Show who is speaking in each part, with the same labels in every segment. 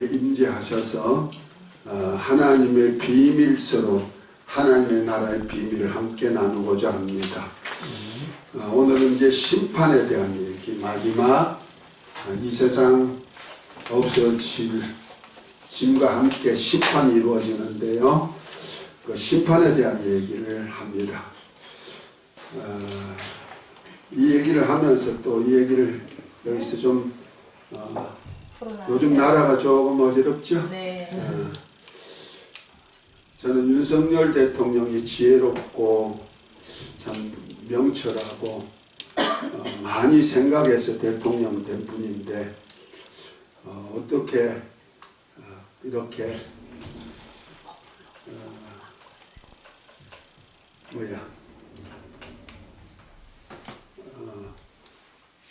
Speaker 1: 임재하셔서 하나님의 비밀서로 하나님의 나라의 비밀을 함께 나누고자 합니다. 오늘은 이제 심판에 대한 얘기, 마지막 이 세상 없어질 짐과 함께 심판이 이루어지는데요. 그 심판에 대한 얘기를 합니다. 이 얘기를 하면서 또 이 얘기를 여기서 좀 요즘 나라가 조금 어지럽죠?
Speaker 2: 네.
Speaker 1: 저는 윤석열 대통령이 지혜롭고 참 명철하고 많이 생각해서 대통령 된 분인데 어떻게 이렇게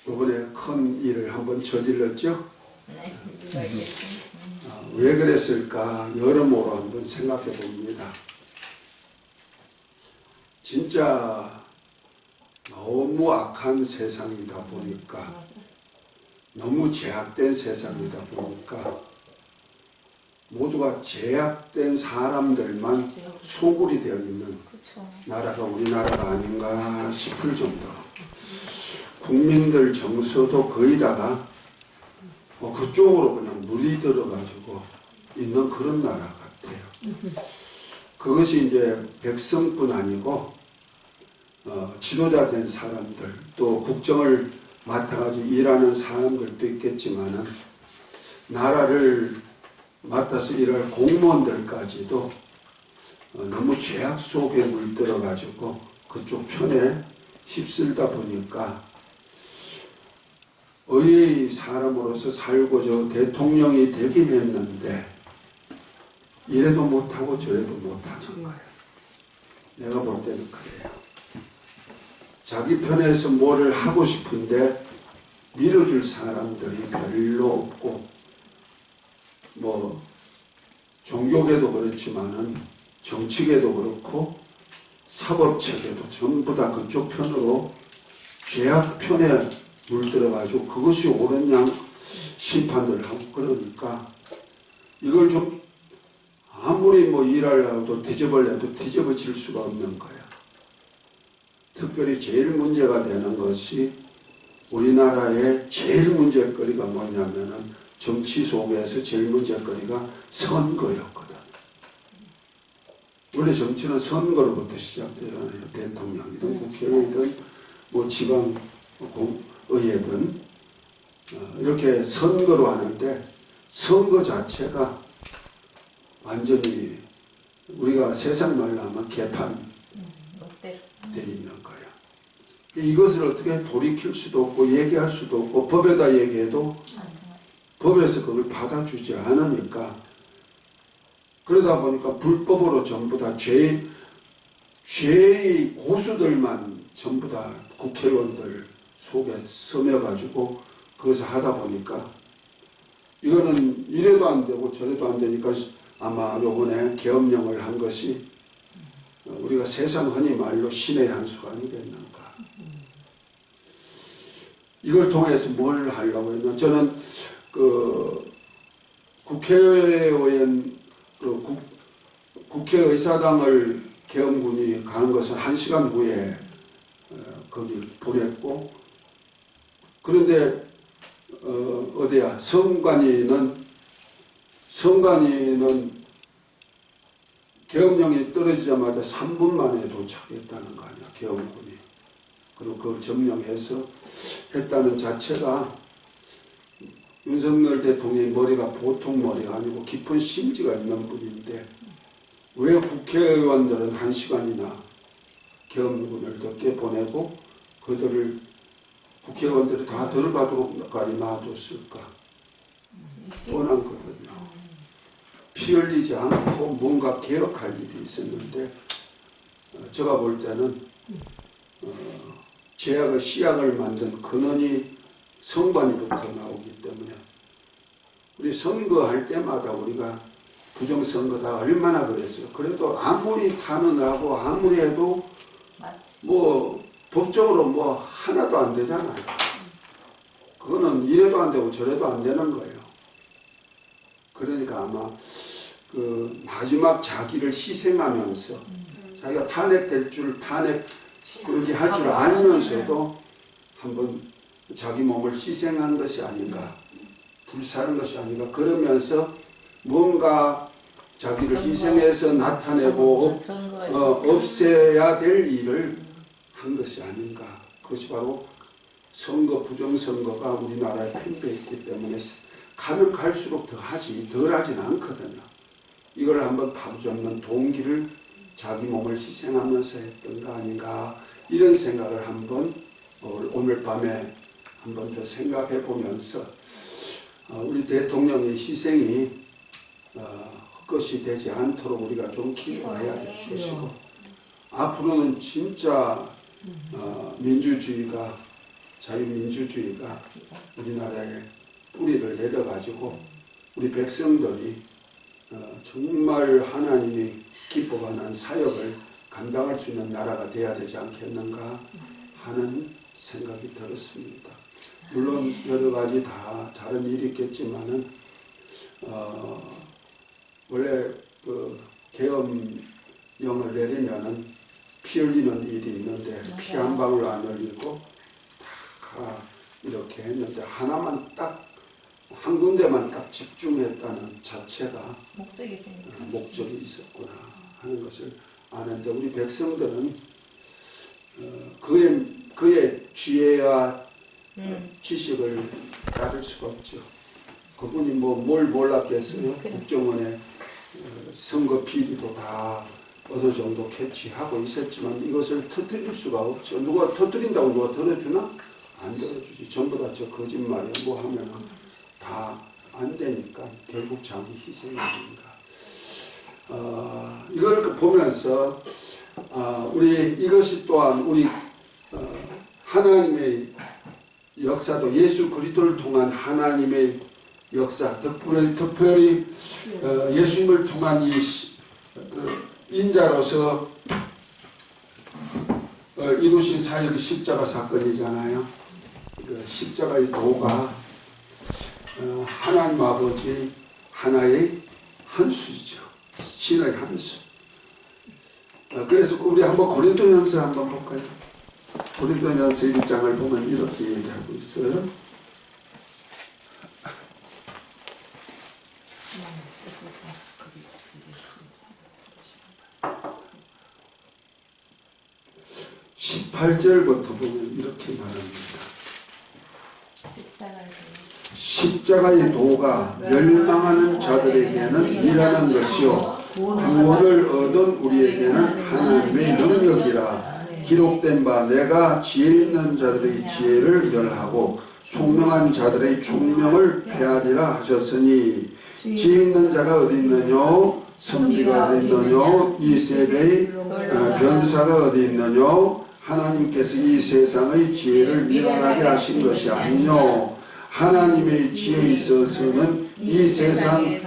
Speaker 1: 이번에 큰 일을 한번 저질렀죠?
Speaker 2: 네.
Speaker 1: 왜 그랬을까 여러모로 한번 생각해 봅니다. 진짜 너무 악한 세상이다 보니까, 너무 제약된 세상이다 보니까 모두가 제약된 사람들만 소굴이 되어 있는 나라가 우리나라가 아닌가 싶을 정도로 국민들 정서도 거의 다가 그쪽으로 그냥 물리들어가지고 있는 그런 나라 같아요. 그것이 이제 백성뿐 아니고 지도자 된 사람들, 또 국정을 맡아가지고 일하는 사람들도 있겠지만은 나라를 맡아서 일할 공무원들까지도 너무 죄악 속에 물들어가지고 그쪽 편에 휩쓸다 보니까 의의 사람으로서 살고자 대통령이 되긴 했는데 이래도 못하고 저래도 못하는 거예요. 내가 볼 때는 그래요. 자기 편에서 뭐를 하고 싶은데 밀어줄 사람들이 별로 없고, 뭐 종교계도 그렇지만은 정치계도 그렇고 사법체계도 전부 다 그쪽 편으로 죄악 편에 물들어가지고 그것이 옳은 양 심판을 하고, 그러니까 이걸 좀 아무리 뭐 일하려도 뒤집어려도 뒤집어질 수가 없는 거야. 특별히 제일 문제가 되는 것이 우리나라의 제일 문제거리가 뭐냐면은 정치 속에서 제일 문제거리가 선거였거든. 원래 정치는 선거로부터 시작되잖아요. 대통령이든 국회의든 뭐 지방 의회든 이렇게 선거로 하는데 선거 자체가 완전히 우리가 세상 말로 하면 개판돼 있는 거야. 이것을 어떻게 돌이킬 수도 없고 얘기할 수도 없고 법에다 얘기해도 법에서 그걸 받아주지 않으니까, 그러다 보니까 불법으로 전부 다 죄의 고수들만 전부 다 국회의원들 속에 스며가지고 그것을 하다 보니까 이거는 이래도 안 되고 저래도 안 되니까 아마 요번에 계엄령을 한 것이 우리가 세상 흔히 말로 신의 한 수가 아니겠는가. 이걸 통해서 뭘 하려고 했나. 저는 그 국회의원 국회의사당을 계엄군이 간 것은 1시간 후에 거기 보냈고, 그런데 어디야 성관이는 계엄령이 떨어지자마자 3분 만에 도착했다는 거 아니야, 계엄군이. 그리고 그걸 점령해서 했다는 자체가 윤석열 대통령의 머리가 보통 머리가 아니고 깊은 심지가 있는 분인데 왜 국회의원들은 1시간이나 계엄군을 늦게 보내고 그들을 국회의원들이 다 들어가도록까지 놔뒀을까? 뻔한 거거든요. 피 흘리지 않고 뭔가 개혁할 일이 있었는데 제가 볼 때는 제약의 씨약을 만든 근원이 선관위부터 나오기 때문에 우리 선거할 때마다 우리가 부정선거다 얼마나 그랬어요. 그래도 아무리 탄원하고 아무리 해도 뭐 법적으로 뭐 하나도 안 되잖아요. 그거는 이래도 안 되고 저래도 안 되는 거예요. 그러니까 아마 그 마지막 자기를 희생하면서 자기가 탄핵될 줄 그렇게 할 줄 알면서도 한번 자기 몸을 희생한 것이 아닌가, 불사른 것이 아닌가, 그러면서 뭔가 자기를 희생해서 나타내고 없애야 될 일을 한 것이 아닌가. 그것이 바로 선거, 부정선거가 우리나라에 팽배해 있기 때문에 가면 갈수록 덜 하진 않거든요. 이걸 한번 바로잡는 동기를 자기 몸을 희생하면서 했던 거 아닌가, 이런 생각을 한번 오늘 밤에 한 번 더 생각해 보면서 우리 대통령의 희생이 헛것이 되지 않도록 우리가 좀 기도해야 될 것이고, 앞으로는 진짜 민주주의가, 자유민주주의가 우리나라에 뿌리를 내려가지고 우리 백성들이 정말 하나님이 기뻐하는 사역을 감당할 수 있는 나라가 돼야 되지 않겠는가 하는 생각이 들었습니다. 물론 여러 가지 다 다른 일이 있겠지만은 원래 그 계엄령을 내리면은 피 흘리는 일이 있는데 피 한 방울 안 흘리고 다 이렇게 했는데 하나만 딱 한 군데만 딱 집중했다는 자체가 목적이 있었구나 하는 것을 아는데, 우리 백성들은 그의 지혜와 지식을 따를 수가 없죠. 그분이 뭘 몰랐겠어요. 국정원의 선거 비리도 다 어느 정도 캐치하고 있었지만 이것을 터뜨릴 수가 없죠. 누가 터뜨린다고 누가 들어주나? 안 들어주지. 전부 다 저 거짓말이야. 뭐 하면은 다 안 되니까 결국 자기 희생이 됩니다. 이걸 보면서 우리 이것이 또한 우리 하나님의 역사도, 예수 그리스도를 통한 하나님의 역사, 특별히 예수님을 통한 이 인자로서 이루신 사역이 십자가 사건이잖아요. 그 십자가의 도가 하나님 아버지 하나의 한 수이죠. 신의 한 수. 그래서 우리 한번 고린도전서 한번 볼까요? 고린도전서 1장을 보면 이렇게 얘기하고 있어요. (18절부터) 보면 이렇게 말합니다. 십자가의 도가 멸망하는 자들에게는 미련한 것이요 구원을 얻은 우리에게는 하나님의 능력이라. 기록된 바 내가 지혜 있는 자들의 지혜를 멸하고 총명한 자들의 총명을 폐하리라 하셨으니, 지혜 있는 자가 어디 있느뇨? 선비가 어디 있느뇨? 이 세대의 변사가 어디 있느뇨? 하나님께서 이 세상의 지혜를 미련하게 하신 것이 아니뇨? 하나님의 지혜에 있어서는 이 세상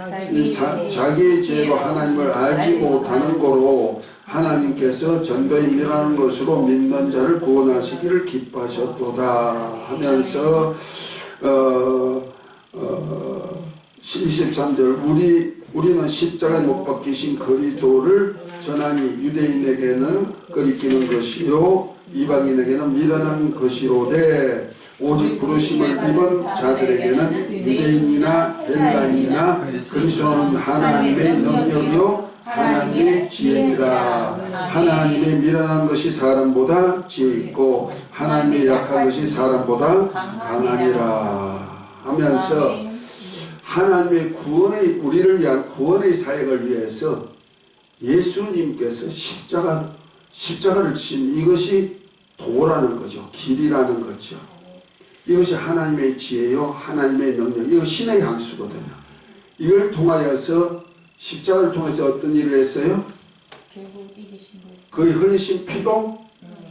Speaker 1: 자기의 지혜로 하나님을 알지 못하는 거로 하나님께서 전도에 미라는 것으로 믿는 자를 구원하시기를 기뻐하셨도다 하면서 23절 우리는 십자가에 못 박히신 그리스도를 전하니 유대인에게는 끄리끼는 것이요 이방인에게는 미련한 것이로되 오직 부르심을 입은 자들에게는 유대인이나 헬라인이나 그리스도는 하나님의 능력이요 하나님의 지혜니라. 하나님의 미련한 것이 사람보다 지혜 있고 하나님의 약한 것이 사람보다 강하니라 하면서 하나님의 우리를 위한 구원의 사역을 위해서 예수님께서 십자가를 지신 이것이 도라는 거죠. 길이라는 거죠. 이것이 하나님의 지혜요 하나님의 능력, 이거 신의 향수거든요. 이걸 통하여서 십자가를 통해서 어떤 일을 했어요? 그의 흘리신 피로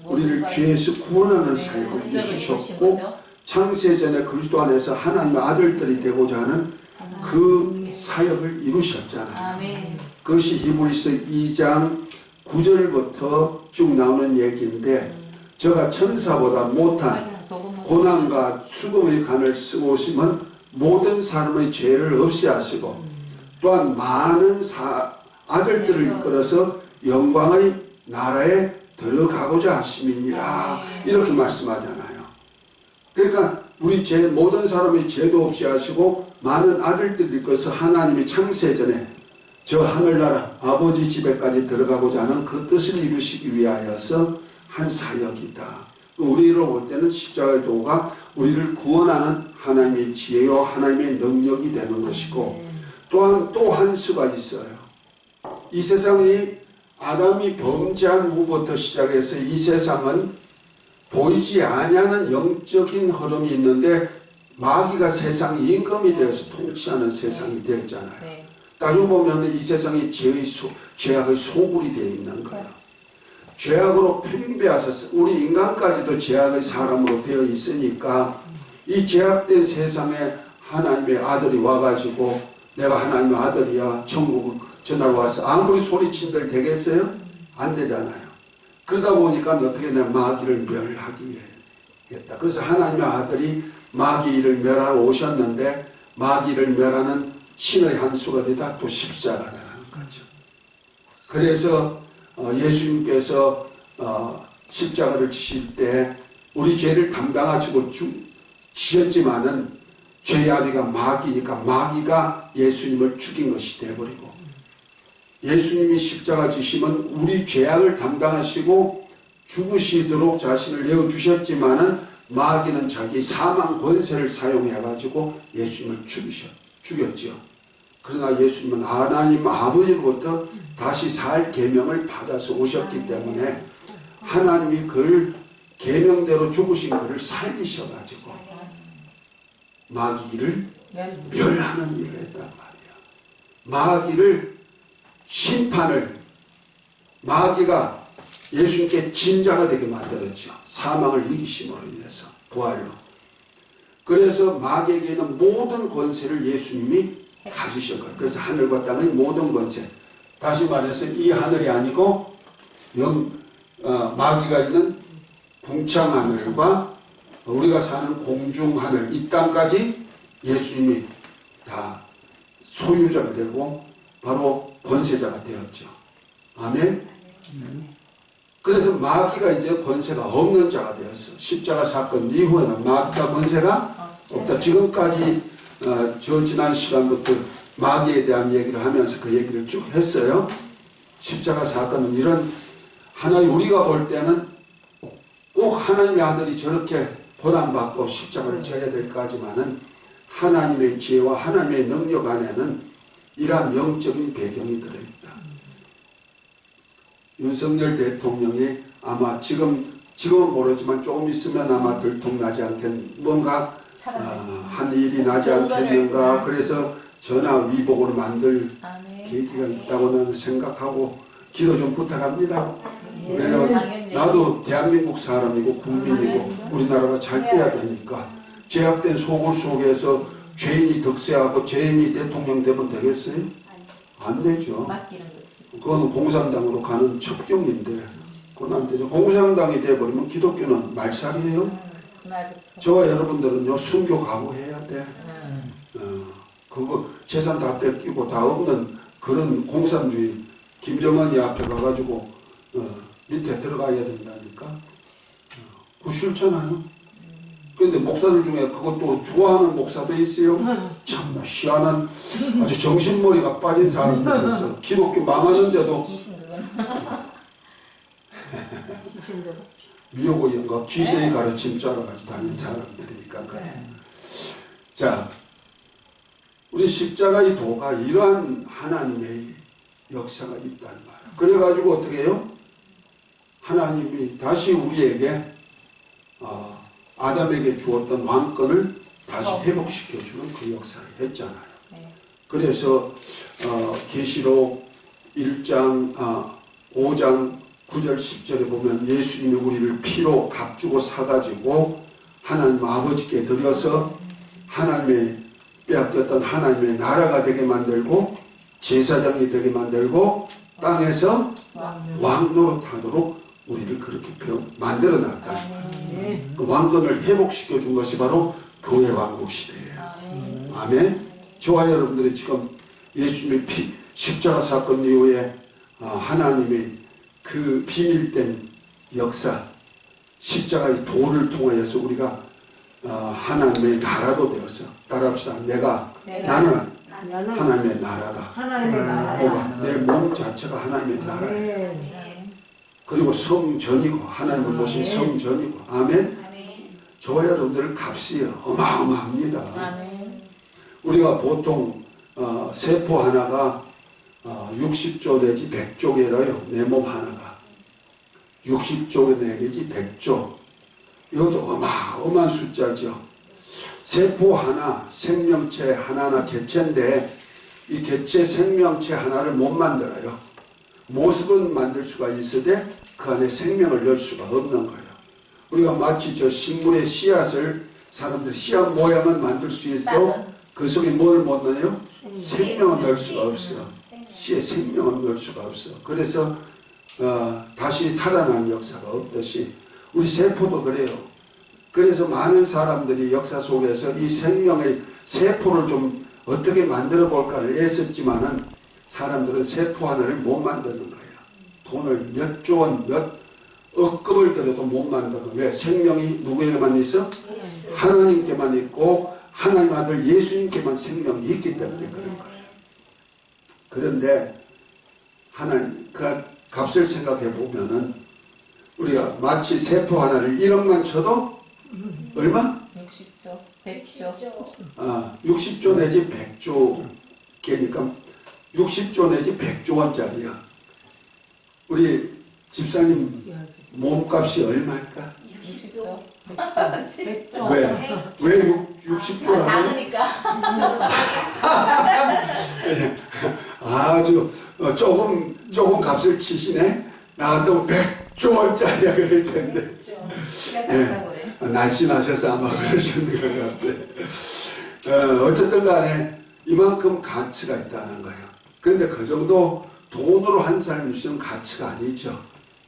Speaker 1: 우리를 죄에서 구원하는 사역을 이루셨고, 창세전에 그리스도 안에서 하나님의 아들들이 되고자 하는 그 사역을 이루셨잖아요. 그것이 히브리서 2장 9절부터 쭉 나오는 얘기인데, 저가 천사보다 못한 고난과 수금의 간을 쓰고 오시면 모든 사람의 죄를 없이 하시고 또한 많은 아들들을 이끌어서 영광의 나라에 들어가고자 하심이니라. 이렇게 말씀하잖아요. 그러니까 우리 모든 사람이 죄도 없이 하시고 많은 아들들을 이끌어서 하나님이 창세전에 저 하늘나라 아버지 집에까지 들어가고자 하는 그 뜻을 이루시기 위하여서 한 사역이다. 우리로 볼 때는 십자가의 도가 우리를 구원하는 하나님의 지혜요 하나님의 능력이 되는 것이고, 또한 또 한 수가 있어요. 이 세상이 아담이 범죄한 후부터 시작해서 이 세상은 보이지 아니하는 영적인 흐름이 있는데 마귀가 세상 임금이 되어서 통치하는 세상이 되었잖아요. 따지고 보면 이 세상이 죄악의 소굴이 되어 있는 거예요. 죄악으로 팽배하셔서 우리 인간까지도 죄악의 사람으로 되어 있으니까 이 죄악된 세상에 하나님의 아들이 와가지고 내가 하나님의 아들이야 천국 전하러 와서 아무리 소리친들 되겠어요? 안 되잖아요. 그러다 보니까 어떻게 내 마귀를 멸하기 위해했다. 그래서 하나님의 아들이 마귀를 멸하러 오셨는데 마귀를 멸하는 신의 한 수가 되다 또 십자가라는 거죠. 그래서 예수님께서 십자가를 지실 때 우리 죄를 담당하시고 지셨지만은 죄의 아비가 마귀니까 마귀가 예수님을 죽인 것이 되어버리고, 예수님이 십자가 지심은 우리 죄악을 담당하시고 죽으시도록 자신을 내어주셨지만은 마귀는 자기 사망 권세를 사용해가지고 예수님을 죽였죠. 그러나 예수님은 하나님 아버지로부터 다시 살 계명을 받아서 오셨기 때문에 하나님이 그를 계명대로 죽으신 그를 살리셔가지고 마귀를 멸하는 일을 했단 말이야. 마귀를 심판을 마귀가 예수님께 진자가 되게 만들었죠. 사망을 이기심으로 인해서 부활로. 그래서 마귀에게 있는 모든 권세를 예수님이 가지신 거예요. 그래서 하늘과 땅의 모든 권세. 다시 말해서 이 하늘이 아니고 마귀가 있는 궁창하늘과 우리가 사는 공중하늘 이 땅까지 예수님이 다 소유자가 되고 바로 권세자가 되었죠. 아멘. 그래서 마귀가 이제 권세가 없는 자가 되었어. 십자가 사건 이후에는 마귀가 권세가 없다. 지금까지 저 지난 시간부터 마귀에 대한 얘기를 하면서 그 얘기를 쭉 했어요. 십자가 사건은 이런 하나님 우리가 볼 때는 꼭 하나님의 아들이 저렇게 고난받고 십자가를 져야 될까지만은 하나님의 지혜와 하나님의 능력 안에는 이러한 영적인 배경이 들어있다. 윤석열 대통령이 아마 지금은 모르지만 조금 있으면 아마 들통나지 뭔가 한 일이 나지 않겠는가. 그래서 전화 위복으로 만들 계기가 있다고 나는 생각하고 기도 좀 부탁합니다. 왜냐하면 나도 대한민국 사람이고 국민이고 우리나라가 잘 돼야 되니까 죄악된 소굴 속에서 죄인이 득세하고 죄인이 대통령 되면 되겠어요? 안 되죠. 그건 공산당으로 가는 첩경인데 그건 안 되죠. 공산당이 돼버리면 기독교는 말살이에요. 저와 여러분들은요 순교 각오해야 돼. 그거 재산 다 뺏기고 다 없는 그런 공산주의 김정은이 앞에 가가지고 밑에 들어가야 된다니까. 그거 싫잖아요. 그런데 목사들 중에 그것도 좋아하는 목사도 있어요. 참나 희한한 아주 정신머리가 빠진 사람들도 있어. 기독교 망하는데도 미호고인가 귀신의 가르침 따라가지고 다니는 사람들이니까 그래. 자, 우리 십자가의 도가 이러한 하나님의 역사가 있단 말이야. 그래가지고 어떻게 해요? 하나님이 다시 우리에게 아담에게 주었던 왕권을 다시 회복시켜주는 그 역사를 했잖아요. 그래서 계시록 1장 5장 9절 10절에 보면 예수님이 우리를 피로 값주고 사가지고 하나님 아버지께 드려서 하나님의 빼앗겼던 하나님의 나라가 되게 만들고 제사장이 되게 만들고 땅에서 왕노릇하도록 우리를 그렇게 만들어놨다. 그 왕권을 회복시켜 준 것이 바로 교회 왕국 시대예요. 아멘. 저와 여러분들이 지금 예수님의 십자가 사건 이후에 하나님의 그 비밀된 역사, 십자가의 도를 통하여서 우리가 하나님의 나라도 되어서 따라합시다. 나는 하나님의 나라다.
Speaker 2: 하나님의 나라다.
Speaker 1: 내 몸 자체가 하나님의 나라예요. 그리고 성전이고 하나님을 보신 성전이고. 아멘. 저와 여러분들 값이 어마어마합니다. 우리가 보통 세포 하나가 60조 내지 100조개라요. 내 몸 하나가 60조 내지 100조. 이것도 어마어마한 숫자죠. 세포 하나, 생명체 하나나 개체인데 이 개체 생명체 하나를 못 만들어요. 모습은 만들 수가 있으되 그 안에 생명을 넣을 수가 없는 거예요. 우리가 마치 저 식물의 씨앗을 사람들 씨앗 모양은 만들 수 있어도 그 속에 뭘 못 넣어요? 생명을 넣을 수가 없어. 씨에 생명을 넣을 수가 없어. 그래서 다시 살아나는 역사가 없듯이 우리 세포도 그래요. 그래서 많은 사람들이 역사 속에서 이 생명의 세포를 좀 어떻게 만들어 볼까를 애썼지만은 사람들은 세포 하나를 못 만드는 거예요. 돈을 몇 조 원, 몇 억급을 들여도 못 만드는 거예요. 왜? 생명이 누구에게만 있어? 하나님께만 있고 하나님 아들 예수님께만 생명이 있기 때문에 그런 거예요. 그런데 하나님 그 값을 생각해 보면은 우리가 마치 세포 하나를 1억만 쳐도 얼마?
Speaker 2: 60조, 100조.
Speaker 1: 60조 내지 100조 개니까 60조 내지 100조 원짜리야. 우리 집사님 몸값이 얼마일까?
Speaker 2: 60조. 100조.
Speaker 1: 왜 60조라고?
Speaker 2: 작으니까.
Speaker 1: 아주 조금 값을 치시네. 나도 100조 원짜리야 그럴 텐데. 날씬하셔서 아마 그러셨는 것 같아. 어쨌든 간에 이만큼 가치가 있다는 거예요. 그런데 그 정도 돈으로 한 사람이 있으면 가치가 아니죠.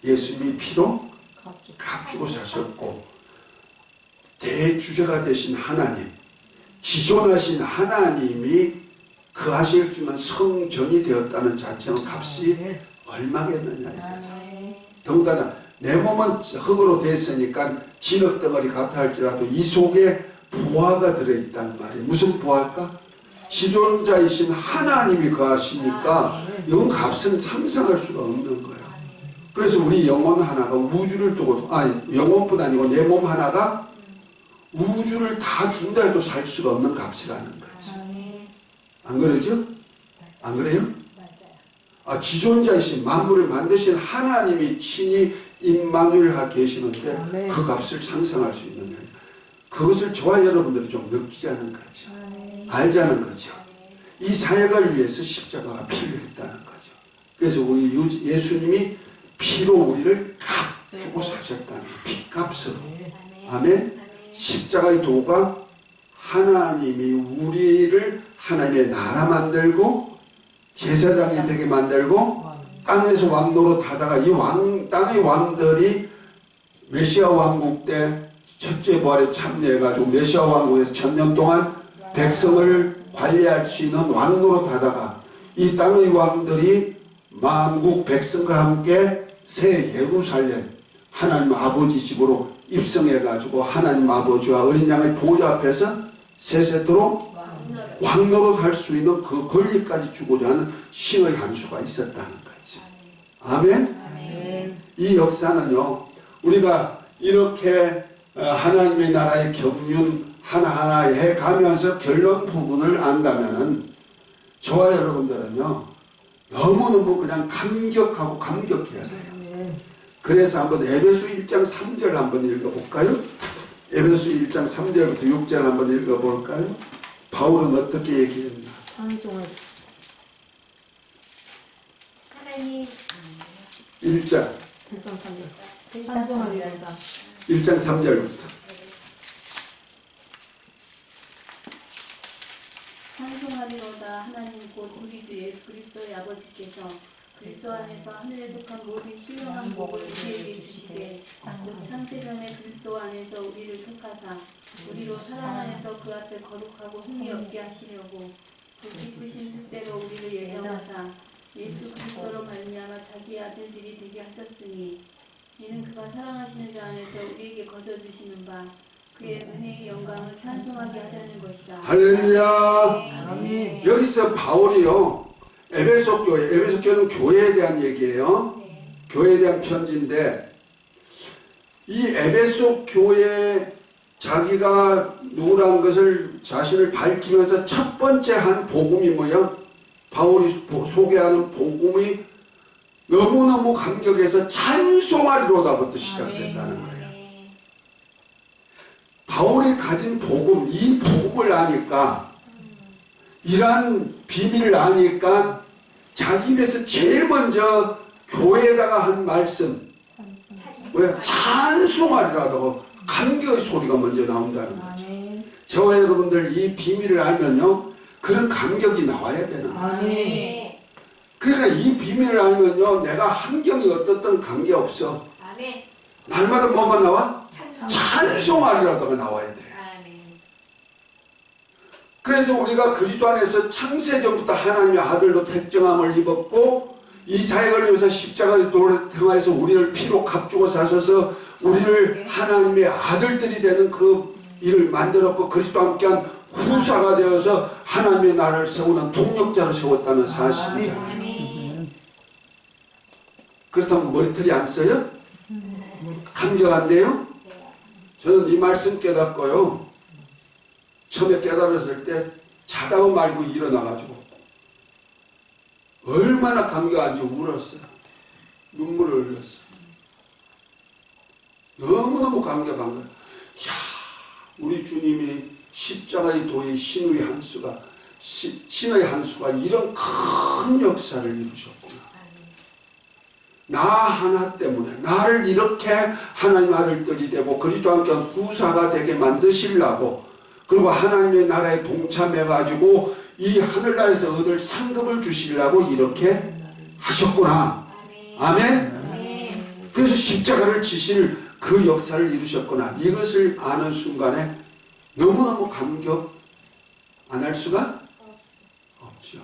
Speaker 1: 예수님이 피로 값주고 사셨고 대주제가 되신 하나님, 지존하신 하나님이 그 하실 수 있는 성전이 되었다는 자체는 값이 얼마겠느냐 이거죠. 더군다나 내 몸은 흙으로 됐으니까 진흙덩어리 같아 할지라도 이 속에 부하가 들어있단 말이에요. 무슨 부하일까? 지존자이신 하나님이 거하시니까 이건 값은 상상할 수가 없는 거예요. 그래서 우리 영혼 하나가 우주를 두고, 영혼뿐 아니고 내 몸 하나가 우주를 다 준다 해도 살 수가 없는 값이라는 거지. 안 그러죠? 안 그래요? 지존자이신 만물을 만드신 하나님이 친히 임마누엘하 계시는데 그 값을 상상할 수 있느냐. 그것을 저와 여러분들이 좀 느끼자는 거죠. 알자는 거죠. 이 사역을 위해서 십자가가 필요했다는 거죠. 그래서 우리 예수님이 피로 우리를 값 주고 사셨다는 피값으로. 아멘. 십자가의 도가 하나님이 우리를 하나님의 나라 만들고 제사장이 되게 만들고 땅에서 왕노릇 하다가 이 땅의 왕들이 메시아 왕국 때 첫째 부활에 참여해가지고 메시아 왕국에서 1000년 동안 백성을 관리할 수 있는 왕노릇 하다가 이 땅의 왕들이 만국 백성과 함께 새 예루살렘 하나님 아버지 집으로 입성해가지고 하나님 아버지와 어린 양의 보좌 앞에서 세세토록 왕노릇 할 수 있는 그 권리까지 주고자 하는 신의 한 수가 있었다는 거죠. 아멘? 이 역사는요, 우리가 이렇게 하나님의 나라의 경륜 하나하나 해가면서 결론 부분을 안다면은 저와 여러분들은요, 너무너무 그냥 감격하고 감격해야 돼요. 그래서 한번 에베소 1장 3절 한번 읽어볼까요? 에베소 1장 3절부터 6절 한번 읽어볼까요? 바울은 어떻게 얘기했나?
Speaker 2: 찬송을
Speaker 3: 하나님
Speaker 1: 1장
Speaker 2: 3절
Speaker 1: 1장 3절부터
Speaker 3: 찬송하리로다. 하나님 곧 우리 주 예수 그리스도의 아버지께서 그리스도 안에서 하늘에 속한 모든 신령한 복을 우리에게 주시되 곧 창세전에 그리스도 안에서 우리를 택하사 우리로 사랑 안에서 그 앞에 거룩하고 흠이 없게 하시려고 기쁘신 뜻대로 우리를 예정하사 예수 그리스도로 말미암아 자기 아들들이 되게 하셨으니 이는 그가 사랑하시는 자 안에서 우리에게 거저 주시는 바 그의 은혜의 영광을 찬송하게 하려는 것이라.
Speaker 1: 할렐루야.
Speaker 2: 아멘.
Speaker 1: 여기서 바울이요, 에베소 교회는 교회에 대한 얘기예요.
Speaker 3: 네.
Speaker 1: 교회에 대한 편지인데, 이 에베소 교회에 자기가 누구라는 것을 자신을 밝히면서 첫 번째 한 복음이 뭐예요? 바울이 소개하는 복음이 너무너무 감격해서 찬송하리로다부터 시작됐다는 거예요. 바울이 가진 복음, 이 복음을 아니까, 이러한 비밀을 아니까 자기 입에서 제일 먼저 교회에다가 한 말씀, 왜? 찬송하리라고 감격의 소리가 먼저 나온다는 거죠.
Speaker 2: 아멘.
Speaker 1: 저와 여러분들 이 비밀을 알면요, 그런 감격이 나와야 되는 거예요.
Speaker 2: 아멘.
Speaker 1: 그러니까 이 비밀을 알면요, 내가 환경이 어떻든 관계없어.
Speaker 3: 아멘.
Speaker 1: 날마다 뭐만 나와?
Speaker 3: 찬송.
Speaker 1: 찬송하리라도가 나와야 돼.
Speaker 3: 아멘.
Speaker 1: 그래서 우리가 그리스도 안에서 창세전부터 하나님의 아들로 택정함을 입었고, 이 사역을 위해서 십자가의 도를 통해서 우리를 피로 값주고 사셔서 우리를 하나님의 아들들이 되는 그 일을 만들었고, 그리스도와 함께한 후사가 되어서 하나님의 나라를 세우는 동력자로 세웠다는 사실이잖아요.
Speaker 3: 아멘.
Speaker 1: 그렇다면 머리털이 안 써요? 감격 안 돼요? 저는 이 말씀 깨닫고요, 처음에 깨달았을 때 자다가 말고 일어나가지고 얼마나 감격 안 좋고 울었어요. 눈물을 흘렸어요. 너무너무 감격한 거예요. 이야, 우리 주님이 십자가의 도의 신의 한 수가, 신의 한 수가 이런 큰 역사를 이루셨구나. 나 하나 때문에 나를 이렇게 하나님 아들들이 되고 그리스도와 함께 구사가 되게 만드시려고, 그리고 하나님의 나라에 동참해가지고 이 하늘나라에서 얻을 상급을 주시려고 이렇게 하셨구나. 아멘. 그래서 십자가를 지실 그 역사를 이루셨구나. 이것을 아는 순간에 너무너무 감격 안 할 수가 없죠.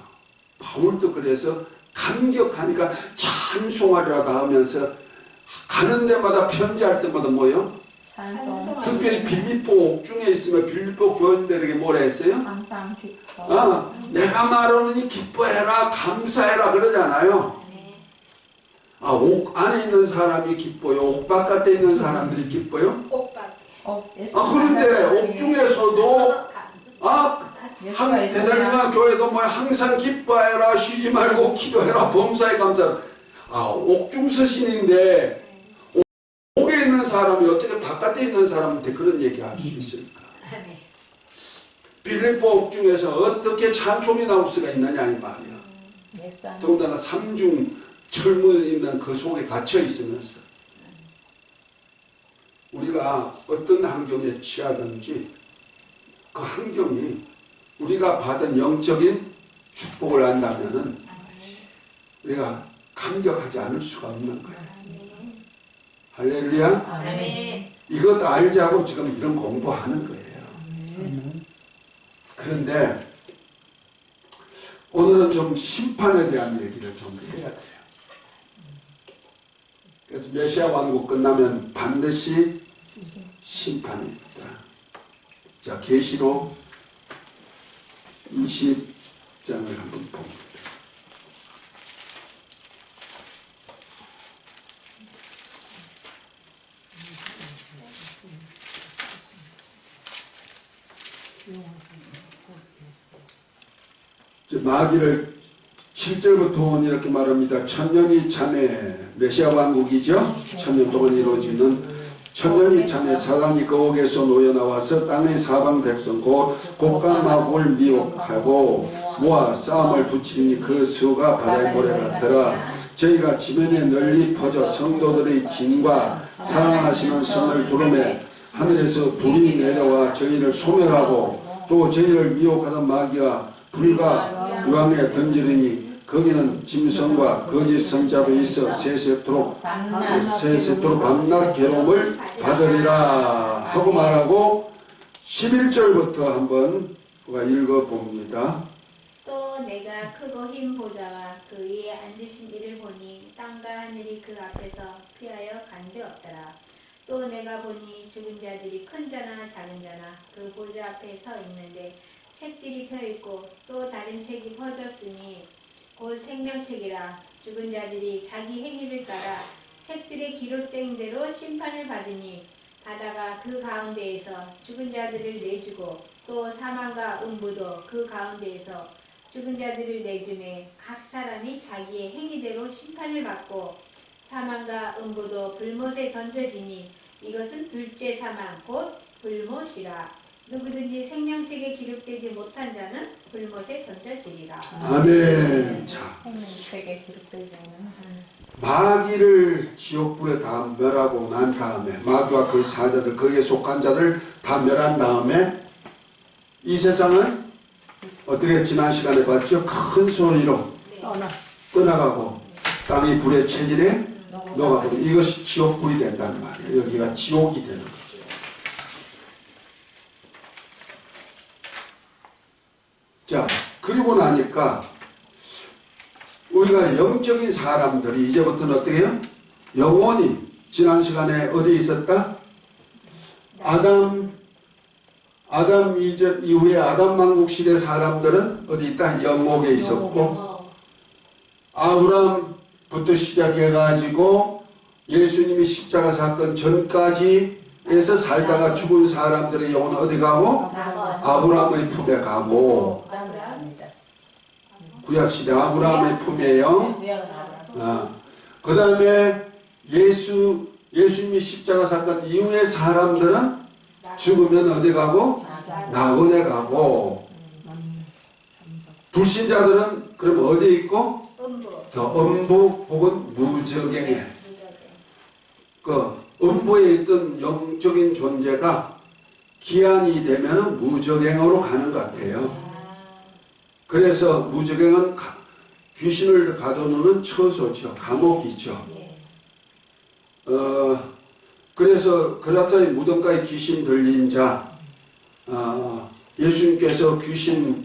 Speaker 1: 바울도 그래서 감격하니까 찬송하리라고 하면서 가는 데마다 편지할 때마다 뭐요?
Speaker 2: 찬송.
Speaker 1: 특별히 빌립보 옥중에 있으면 빌립보 교인들에게 뭐라 했어요?
Speaker 2: 항상 기뻐.
Speaker 1: 내가 말하느니 기뻐해라, 감사해라 그러잖아요. 옥 안에 있는 사람이 기뻐요? 옥 바깥에 있는 사람들이 기뻐요? 그런데 옥중에서도 한 대살리가 교회도 뭐 항상 기뻐해라, 쉬지 말고 기도해라, 범사에 감사해라. 옥중 서신인데 옥에 있는 사람이 어떻게 바깥에 있는 사람한테 그런 얘기할 수 있을까? 빌립보 옥중에서 어떻게 찬송이 나올 수가 있느냐 이 말이야. 더군다나 삼중 철문 있는 그 속에 갇혀 있으면서 우리가 어떤 환경에 취하든지 그 환경이 우리가 받은 영적인 축복을 안다면은 우리가 감격하지 않을 수가 없는 거예요. 할렐루야.
Speaker 2: 아멘.
Speaker 1: 이것 알자고 지금 이런 공부하는 거예요. 그런데 오늘은 좀 심판에 대한 얘기를 좀 해야 돼요. 그래서 메시아 왕국 끝나면 반드시 심판이 있다. 자, 계시록 20장을 한번 봅니다. 마귀를 7절부터 이렇게 말합니다. 천년이 참에 메시아 왕국이죠. 천년 동안 이루어지는 천년이 참에 사단이 그 옥에서 놓여나와서 땅의 사방 백성 곧 곡과 마곡을 미혹하고 모아 싸움을 붙이니 그 수가 바다의 모래 같더라. 저희가 지면에 널리 퍼져 성도들의 진과 사랑하시는 선을 두르매 하늘에서 불이 내려와 저희를 소멸하고 또 저희를 미혹하던 마귀가 불과 유황에 던지르니 거기는 짐승과 거짓 선자로 있어 세세토록 밤낮 괴로움을 받으리라 하고 말하고 11절부터 한번 읽어봅니다.
Speaker 3: 또
Speaker 4: 또 내가 크고 흰 보좌와 그 위에 앉으신 이를 보니 땅과 하늘이 그 앞에서 피하여 간 데 없더라. 또 내가 보니 죽은 자들이 큰 자나 작은 자나 그 보좌 앞에 서 있는데 책들이 펴 있고 또 다른 책이 퍼졌으니 곧 생명책이라. 죽은 자들이 자기 행위를 따라 책들에 기록된 대로 심판을 받으니 바다가 그 가운데에서 죽은 자들을 내주고 또 사망과 음부도 그 가운데에서 죽은 자들을 내주매 각 사람이 자기의 행위대로 심판을 받고 사망과 음부도 불못에 던져지니 이것은 둘째 사망 곧 불못이라. 누구든지 생명책에 기록되지 못한 자는 불못에 던져지리라.
Speaker 1: 아멘. 자,
Speaker 2: 생명책에 기록되지 않은
Speaker 1: 마귀를 지옥불에 다 멸하고 난 다음에 마귀와 그 사자들 거기에 속한 자들 다 멸한 다음에 이 세상을 어떻게 지난 시간에 봤죠? 큰 소리로 떠나가고 땅이 불의 체질에 녹아버리고 이것이 지옥불이 된다는 말이에요. 여기가 지옥이 되는 거죠. 자, 그리고 나니까 우리가 영적인 사람들이 이제부터는 어떻게 해요? 영원히 지난 시간에 어디 있었다? 아담 이제 이후에 아담 만국 시대 사람들은 어디 있다? 연목에 있었고 아브라함부터 시작해가지고 예수님이 십자가 사건 전까지 에서 살다가 죽은 사람들의 영혼은 어디 가고? 아브라함의 품에 가고 구약시대 아브라함의 품에요. 그 다음에 예수님이 십자가 사건 이후의 사람들은 죽으면 어디 가고? 낙원에 가고 불신자들은 그럼 어디에 있고? 더 음부 혹은 무저갱에 그 음부에 있던 영적인 존재가 기한이 되면 무저갱으로 가는 것 같아요. 그래서 무저갱은 귀신을 가둬놓는 처소죠. 감옥이죠. 그래서 그라사의 무덤가에 귀신 들린 자 예수님께서 귀신을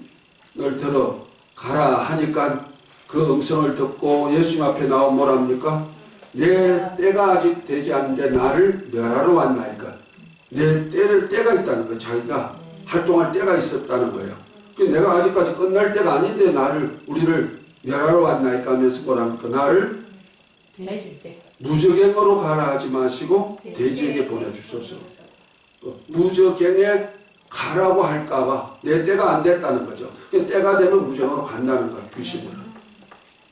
Speaker 1: 들어 가라 하니까 그 음성을 듣고 예수님 앞에 나오면 뭐랍니까? 내 때가 아직 되지 않는데 나를 멸하러 왔나이까. 내 때가 있다는 거예요. 자기가 활동할 때가 있었다는 거예요. 내가 아직까지 끝날 때가 아닌데 우리를 멸하러 왔나이까 하면서 뭐랍니까? 나를 무저갱으로 가라 하지 마시고 대지에게 보내주소서. 무저갱에 가라고 할까봐 내 때가 안 됐다는 거죠. 때가 되면 무저갱으로 간다는 거예요. 귀신들은.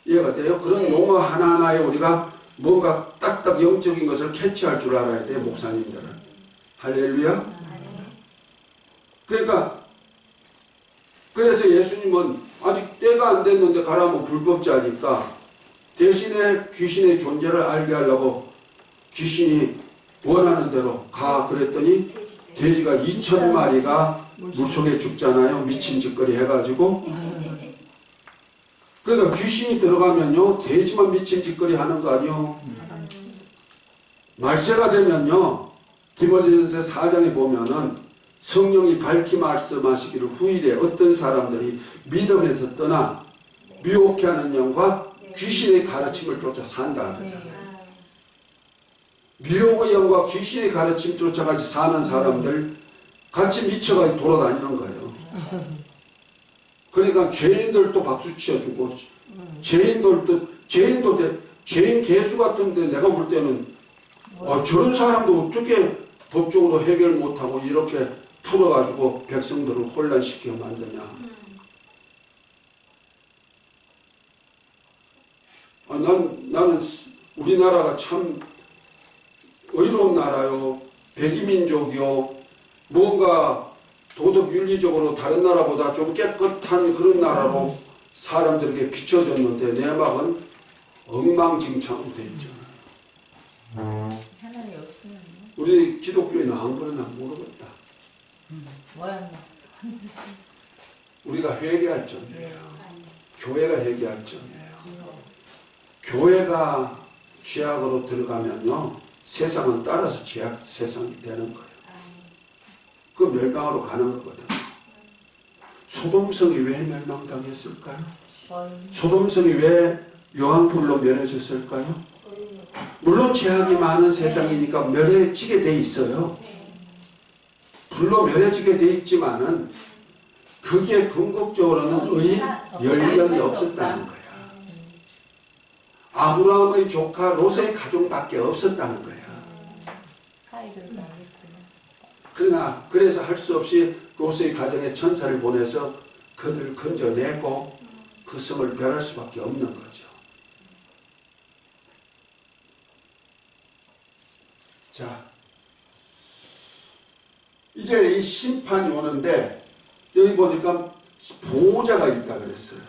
Speaker 1: 이해가 돼요? 그런 용어 하나하나에 우리가 뭔가 딱딱 영적인 것을 캐치할 줄 알아야 돼요. 목사님들은. 할렐루야. 그래서 예수님은 아직 때가 안 됐는데 가라면 불법자니까 대신에 귀신의 존재를 알게 하려고 귀신이 원하는 대로 가 그랬더니 돼지가 2,000마리가 물속에 죽잖아요. 미친 짓거리 해가지고. 그러니까 귀신이 들어가면요 돼지만 미친 짓거리 하는 거 아니요. 말세가 되면요 디모데전서 4장에 보면은 성령이 밝히 말씀하시기를 후일에 어떤 사람들이 믿음에서 떠나 미혹해 하는 영과 귀신의 가르침을 쫓아 산다 그러잖아요. 미혹의 영과 귀신의 가르침 쫓아가지 사는 사람들 같이 미쳐가 돌아다니는 거예요. 그러니까 죄인들도 박수 치어주고 죄인 개수 같은데 내가 볼 때는 저런 사람도 어떻게 법적으로 해결 못하고 이렇게 풀어가지고 백성들을 혼란시켜 만드냐. 나는 우리나라가 참 의로운 나라요. 백이민족이요. 뭔가 도덕 윤리적으로 다른 나라보다 좀 깨끗한 그런 나라로 사람들에게 비춰졌는데 내막은 엉망진창으로 돼 있잖아요.
Speaker 2: 하나님 없으면
Speaker 1: 우리 기독교인은 안 그러나 모르겠다.
Speaker 2: 뭐야?
Speaker 1: 우리가 회개할 점이에요. 교회가 회개할 점이에요. 교회가 죄악으로 들어가면요 세상은 따라서 죄악 세상이 되는 거예요. 그 멸망으로 가는 거거든. 소돔성이 왜 멸망당했을까요?
Speaker 2: 거의
Speaker 1: 소돔성이 왜 요한불로 멸해졌을까요? 물론 죄악이 많은 세상이니까 멸해지게 돼 있어요. 불로 멸해지게 돼 있지만은 그게 궁극적으로는 의 열명이 없었다는 거야. 아브라함의 조카 롯의 가족밖에 없었다는 거야.
Speaker 2: 사이를 나겠구나.
Speaker 1: 그러나 그래서 할 수 없이 롯의 가정에 천사를 보내서 그들을 건져내고 그 성을 멸할 수밖에 없는 거죠. 자, 이제 이 심판이 오는데 여기 보니까 보호자가 있다 그랬어요.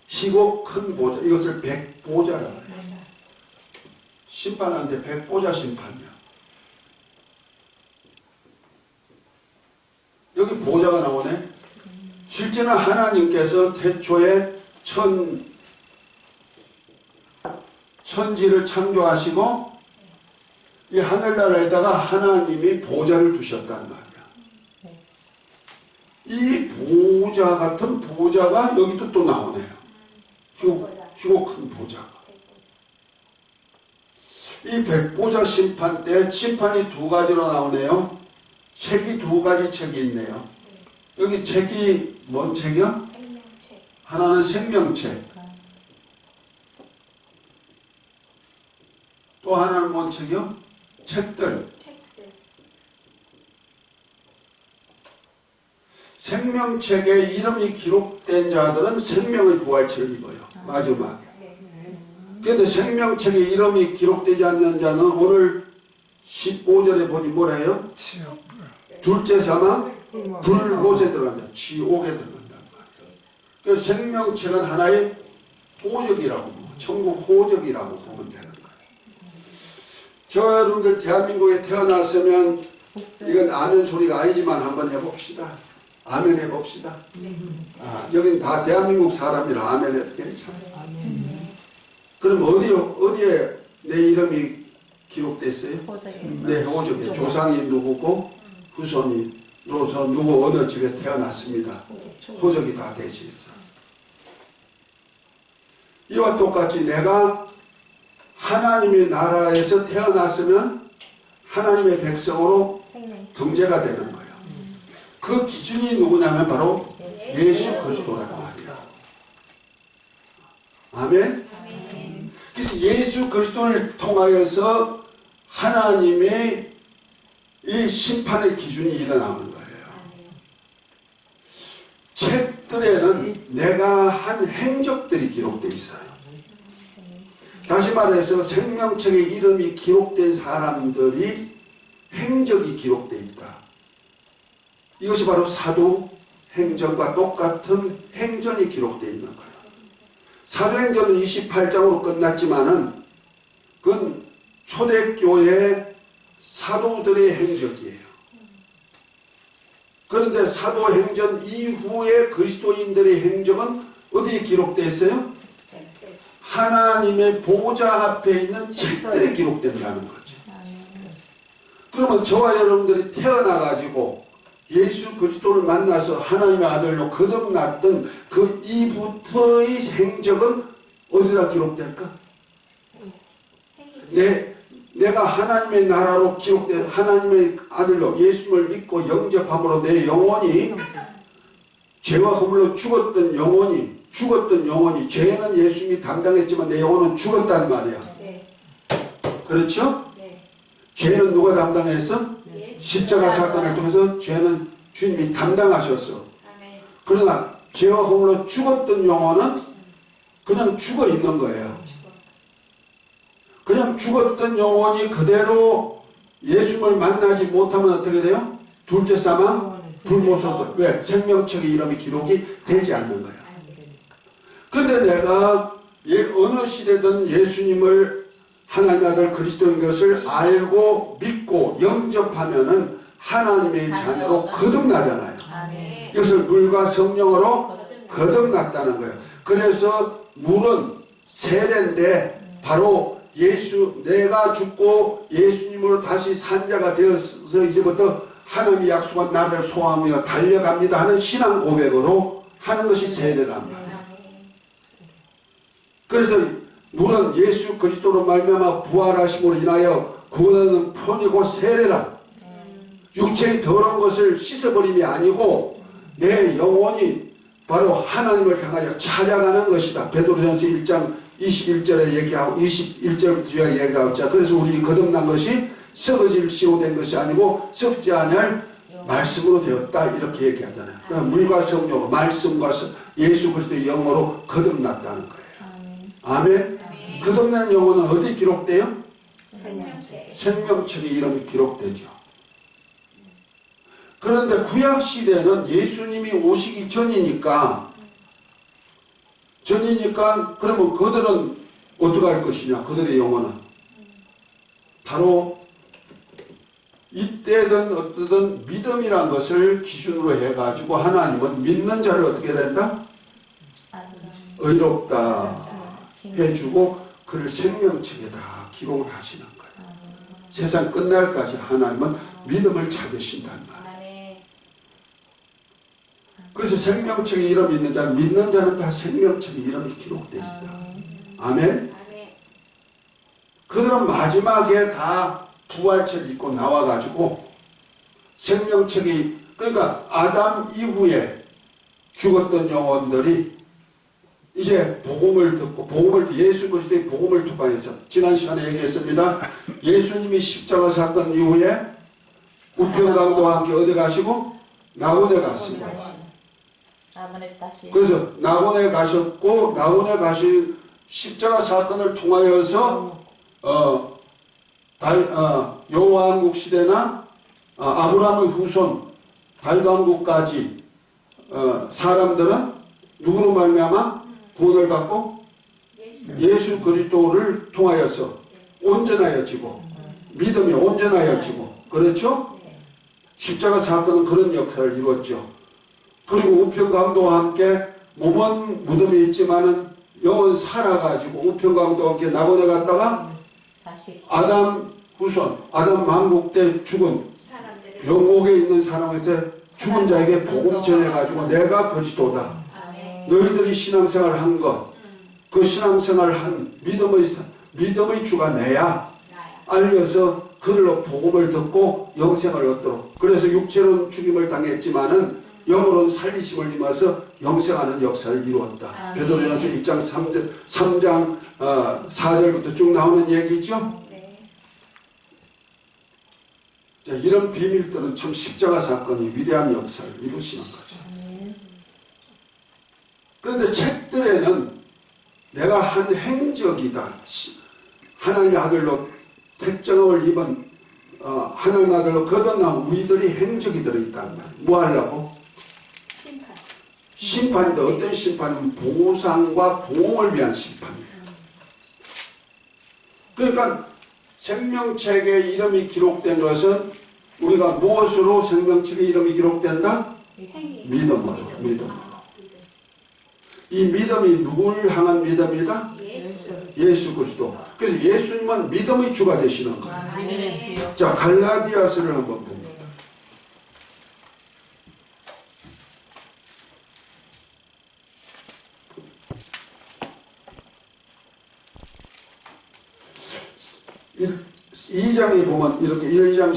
Speaker 1: 희고 큰 보호자, 이것을 백보자라고 해요. 심판하는데 백보자 심판이야. 여기 보호자가 나오네. 실제는 하나님께서 태초에 천지를 창조하시고 이 하늘나라에다가 하나님이 보호자를 두셨단 말이야. 이 보호자 같은 보호자가 여기도 또 나오네요. 희고 큰 보호자가. 이 백보자 심판 때 심판이 두 가지로 나오네요. 책이 두 가지 책이 있네요. 여기 책이 뭔 책이요?
Speaker 4: 생명책.
Speaker 1: 하나는 생명책. 또 하나는 뭔 책이요? 책들.
Speaker 4: 책들.
Speaker 1: 생명책에 이름이 기록된 자들은 생명의 부활체를 입어요. 마지막에. 그런데 생명책에 이름이 기록되지 않는 자는 오늘 15절에 보니 뭐래요? 둘째 사망, 불못에 들어간다. 지옥에 들어간다. 그래서 생명책은 하나의 호적이라고, 천국 호적이라고 보면 되는 거예요. 저와 여러분들 대한민국에 태어났으면 이건 아멘 소리가 아니지만 한번 해봅시다. 아멘 해봅시다. 여긴 다 대한민국 사람이라 아멘 해도 괜찮아요. 그럼 어디에 내 이름이 기록됐어요? 네, 호적에 조상이 누구고 후손이로서 누구 어느 집에 태어났습니다. 호적이 다 되지 있어. 이와 똑같이 내가 하나님의 나라에서 태어났으면 하나님의 백성으로 등재가 되는 거예요. 그 기준이 누구냐면 바로 예수 그리스도라고 말이에요. 아멘? 그래서 예수 그리스도를 통하여서 하나님의 이 심판의 기준이 일어나는 거예요. 책들에는 내가 한 행적들이 기록되어 있어요. 다시 말해서 생명책에 이름이 기록된 사람들이 행적이 기록되어 있다. 이것이 바로 사도행전과 똑같은 행전이 기록되어 있는 거예요. 사도행전은 28장으로 끝났지만은 그건 초대교회 사도들의 행적이에요. 그런데 사도행전 이후에 그리스도인들의 행적은 어디에 기록되어 있어요? 하나님의 보좌 앞에 있는 책들에 기록된다는 거죠. 그러면 저와 여러분들이 태어나가지고 예수 그리스도를 만나서 하나님의 아들로 거듭났던 그 이부터의 행적은 어디다 기록될까? 내가 하나님의 나라로 기록된 하나님의 아들로 예수를 믿고 영접함으로 내 영혼이 죄와 허물로 죽었던 영혼이 죄는 예수님이 담당했지만 내 영혼은 죽었단 말이야. 그렇죠? 죄는 누가 담당했어? 십자가 사건을 통해서 죄는 주님이 담당하셨어. 그러나 죄와 허물로 죽었던 영혼은 그냥 죽어 있는 거예요. 그냥 죽었던 영혼이 그대로 예수님을 만나지 못하면 어떻게 돼요? 둘째 사망, 불모소득. 왜? 생명책에 이름이 기록이 되지 않는 거예요. 그런데 내가 어느 시대든 예수님을 하나님의 아들 그리스도인 것을 알고 믿고 영접하면은 하나님의 자녀로 거듭나잖아요. 이것을 물과 성령으로 거듭났다는 거예요. 그래서 물은 세례인데 바로 내가 죽고 예수님으로 다시 산 자가 되어서 이제부터 하나님이 약속한 나를 소화하며 달려갑니다 하는 신앙 고백으로 하는 것이 세례란 말이에요. 그래서 물은 예수 그리스도로 말미암아 부활하심으로 인하여 구원하는 편이고 세례라. 육체의 더러운 것을 씻어버림이 아니고 내 영혼이 바로 하나님을 향하여 찾아가는 것이다. 베드로전서 1장 21절에 얘기하고 21절 뒤에 얘기하고 있자. 그래서 우리 거듭난 것이 썩어질 씨로 된 것이 아니고 썩지 아니할 말씀으로 되었다 이렇게 얘기하잖아요. 그러니까 물과 성령으로 말씀과 예수 그리스도의 영으로 거듭났다는 거예요. 아멘. 거듭난 영혼은 어디 기록돼요? 생명책에 이름이 기록되죠. 그런데 구약 시대는 예수님이 오시기 전이니까 그러면 그들은 어떻게 할 것이냐? 그들의 영혼은 바로 이때든 어떠든 믿음이란 것을 기준으로 해가지고 하나님은 믿는 자를 어떻게 된다? 의롭다 해주고 그를 생명책에 다 기록을 하시는 거예요. 세상 끝날까지 하나님은 믿음을 찾으신단 말이에요. 그래서 생명책에 이름이 있는 자는 믿는 자는 다 생명책에 이름이 기록됩니다. 아멘. 그들은 마지막에 다 부활체를 입고 나와가지고 생명책이 그러니까 아담 이후에 죽었던 영혼들이 이제 복음을 듣고 예수 그리스도의 복음을 투과해서 지난 시간에 얘기했습니다. 예수님이 십자가 사건 이후에 우편강도와 함께 어디 가시고 낙원에 가시고 그래서 낙원에 가셨고 낙원에 가신 십자가 사건을 통하여서 여호와왕국 시대나 아브라함의 후손 다윗왕국까지 사람들은 누구로 말미암아 구원을 받고 예수 그리스도를 통하여서 온전하여지고 믿음이 온전하여지고 그렇죠? 십자가 사건은 그런 역할을 이루었죠. 그리고 우편강도와 함께 몸은 무덤에 있지만은 영은 살아가지고 우편강도와 함께 낙원에 갔다가 아담 후손, 아담 만국 때 죽은 영옥에 있는 사람한테 죽은 자에게 복음 전해가지고 내가 그리스도다. 너희들이 신앙생활 한 것, 그 신앙생활 한 믿음의 주가 내야 알려서 그들로 복음을 듣고 영생을 얻도록. 그래서 육체로는 죽임을 당했지만은 영으로는 살리심을 입어서 영생하는 역사를 이루었다. 베드로전서 1장 3장 4절부터 쭉 나오는 얘기죠. 자, 이런 비밀들은 참 십자가 사건이 위대한 역사를 이루시는 거죠. 그런데 책들에는 내가 한 행적이다. 하나님의 아들로 택정을 입은 하나님의 아들로 거듭난 우리들이 행적이 들어있다는 말이에요. 뭐 하려고? 심판인데 어떤 심판은 보상과 보응을 위한 심판이에요. 그러니까 생명책에 이름이 기록된 것은 우리가 무엇으로 생명책에 이름이 기록된다? 믿음으로. 이 믿음이 누구를 향한 믿음이다? 예수 그리스도. 그래서 예수님은 믿음의 주가 되시는 거예요. 자, 갈라디아서를 한번 봅니다. 이 2장에 보면 이렇게 1장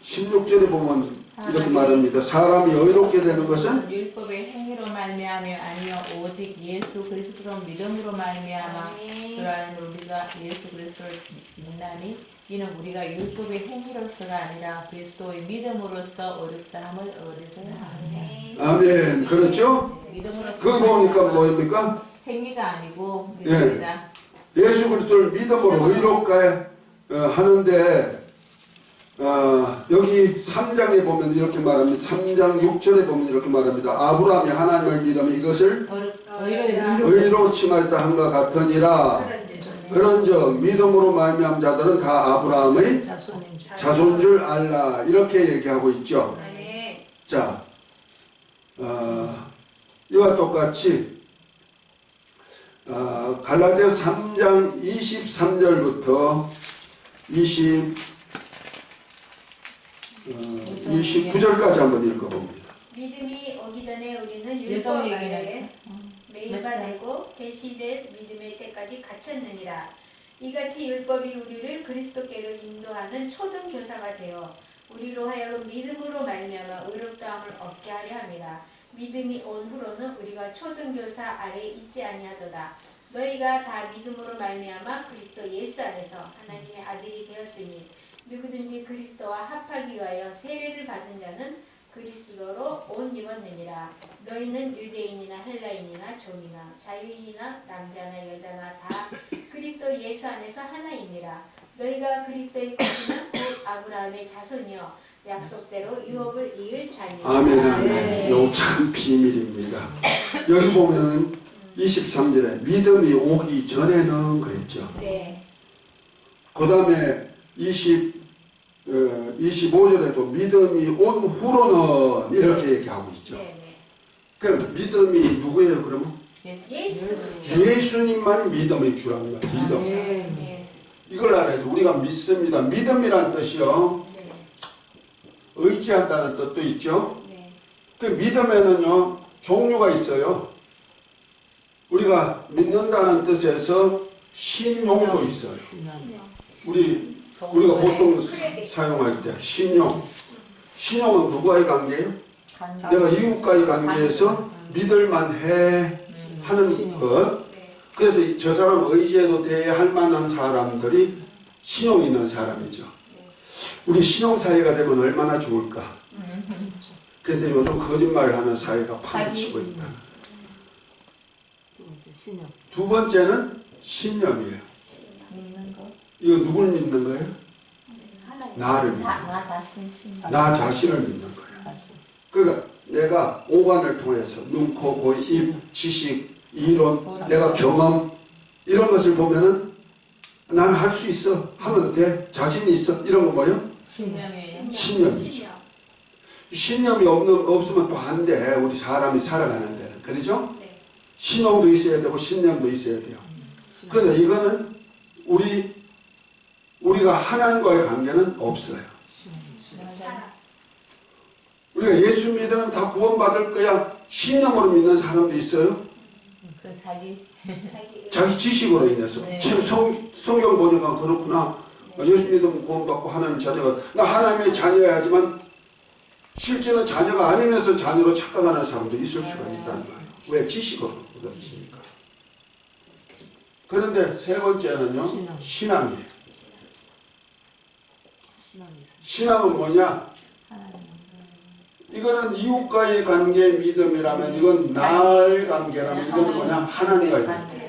Speaker 1: 16절에 보면 이렇게 말합니다. 사람이 의롭게 되는 것은
Speaker 2: 율법의 행위로 말미암이 아니요 오직 예수 그리스도로 믿음으로 말미암아 그러한 우리가 예수 그리스도를 믿나니 이는 우리가 율법의 행위로서가 아니라 그리스도의 믿음으로써 의롭다함을 얻으리라.
Speaker 1: 아멘. 그렇죠? 그거 보니까 뭐입니까?
Speaker 2: 행위가 아니고 믿음이다.
Speaker 1: 예수 그리스도를 믿음으로 의롭게 하는데 여기 3장에 보면 이렇게 말합니다. 3장 6절에 보면 이렇게 말합니다. 아브라함이 하나님을 믿으면 이것을 의로 칭하였다 한것 같으니라. 그런즉 믿음으로 말미암은 자들은 다 아브라함의 자손인 줄 알라. 이렇게 얘기하고 있죠. 자, 이와 똑같이 갈라디아 3장 23절부터 22 29절까지 한번 읽어봅니다.
Speaker 4: 믿음이 오기 전에 우리는
Speaker 2: 율법
Speaker 4: 율법 아래
Speaker 2: 얘기는
Speaker 4: 매일바 되고 계시된 믿음의 때까지 갇혔느니라. 이같이 율법이 우리를 그리스도께로 인도하는 초등교사가 되어 우리로 하여금 믿음으로 말미암아 의롭다함을 얻게 하려 함이라. 믿음이 온 후로는 우리가 초등교사 아래 있지 아니하도다. 너희가 다 믿음으로 말미암아 그리스도 예수 안에서 하나님의 아들이 되었으니 누구든지 그리스도와 합하기 위하여 세례를 받은 자는 그리스도로 옷 입었느니라. 너희는 유대인이나 헬라인이나 종이나 자유인이나 남자나 여자나 다 그리스도 예수 안에서 하나이니라. 너희가 그리스도의 것이면 곧 아브라함의 자손이요 약속대로 유업을 이을 자니라.
Speaker 1: 아멘, 아멘. 이거 참 비밀입니다. 여기 보면 23절에 믿음이 오기 전에는 그랬죠.
Speaker 4: 네.
Speaker 1: 그 다음에 25절에도 믿음이 온 후로는 이렇게 얘기하고 있죠.
Speaker 4: 네.
Speaker 1: 그럼 믿음이 누구예요, 그러면?
Speaker 4: 예수.
Speaker 1: 예수님만 믿음의 주라는 거예요. 믿음.
Speaker 2: 네.
Speaker 1: 이걸 알아야 돼. 우리가 믿습니다. 믿음이란 뜻이요.
Speaker 4: 네.
Speaker 1: 의지한다는 뜻도 있죠.
Speaker 4: 네.
Speaker 1: 그 믿음에는요, 종류가 있어요. 우리가 믿는다는 뜻에서 신용도 있어요. 우리가 보통 사용할 때 신용은 누구와의 관계예요? 내가 이웃과의 관계에서 믿을만해 하는 것.
Speaker 4: 네.
Speaker 1: 그래서 저 사람 의지해도 돼 할 만한 사람들이 신용 있는 사람이죠. 우리 신용 사회가 되면 얼마나 좋을까. 그런데 요즘 거짓말을 하는 사회가 파헤치고 있다. 두 번째는 신념이에요.
Speaker 2: 믿는 거.
Speaker 1: 이거 누굴 믿는 거예요?
Speaker 4: 하나님.
Speaker 1: 나를 믿는 거예요.
Speaker 2: 나 자신 신.
Speaker 1: 나 자신을 믿는 거예요. 그러니까 내가 오간을 통해서 눈, 코, 고, 입, 지식, 이론, 내가 경험 이런 것을 보면은 나는 할 수 있어 하면 돼 자신이 있어 이런 거 뭐예요?
Speaker 2: 신념이에요.
Speaker 1: 신념이죠. 신념이 없으면 또 안 돼. 우리 사람이 살아가는 데는 그렇죠?
Speaker 4: 네.
Speaker 1: 신용도 있어야 되고 신념도 있어야 돼요. 그런데 이거는 우리가 하나님과의 관계는 없어요.
Speaker 4: 살아.
Speaker 1: 우리가 예수 믿으면 다 구원받을 거야. 신념으로 믿는 사람도 있어요.
Speaker 2: 그 자기
Speaker 1: 자기 지식으로 인해서.
Speaker 2: 네.
Speaker 1: 지금 성경 보니까 그렇구나. 예수 믿으면 구원받고 하나님 자녀가. 나 하나님의 자녀야 하지만 실제는 자녀가 아니면서 자녀로 착각하는 사람도 있을 수가 있다는 거예요. 왜? 지식으로 얻어지니까. 그런데 세 번째는요. 신앙이에요. 신앙은 뭐냐? 이거는 이웃과의 관계 믿음이라면 이건 나의 관계라면 이건 뭐냐? 하나님과의 관계예요.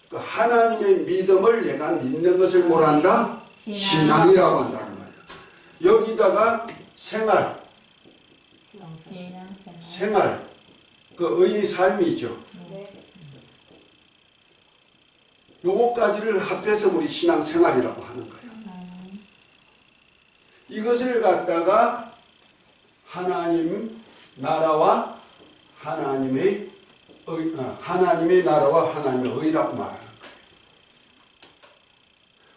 Speaker 1: 그 하나님의 믿음을 내가 믿는 것을 뭐라 한다? 신앙이라고 한다는 말이에요. 여기다가 생활, 생활, 그 의의 삶이죠.
Speaker 4: 네.
Speaker 1: 요거까지를 합해서 우리 신앙생활이라고 하는 거예요. 이것을 갖다가 하나님 나라와 하나님의 나라와 하나님의 의라고 말하는 거예요.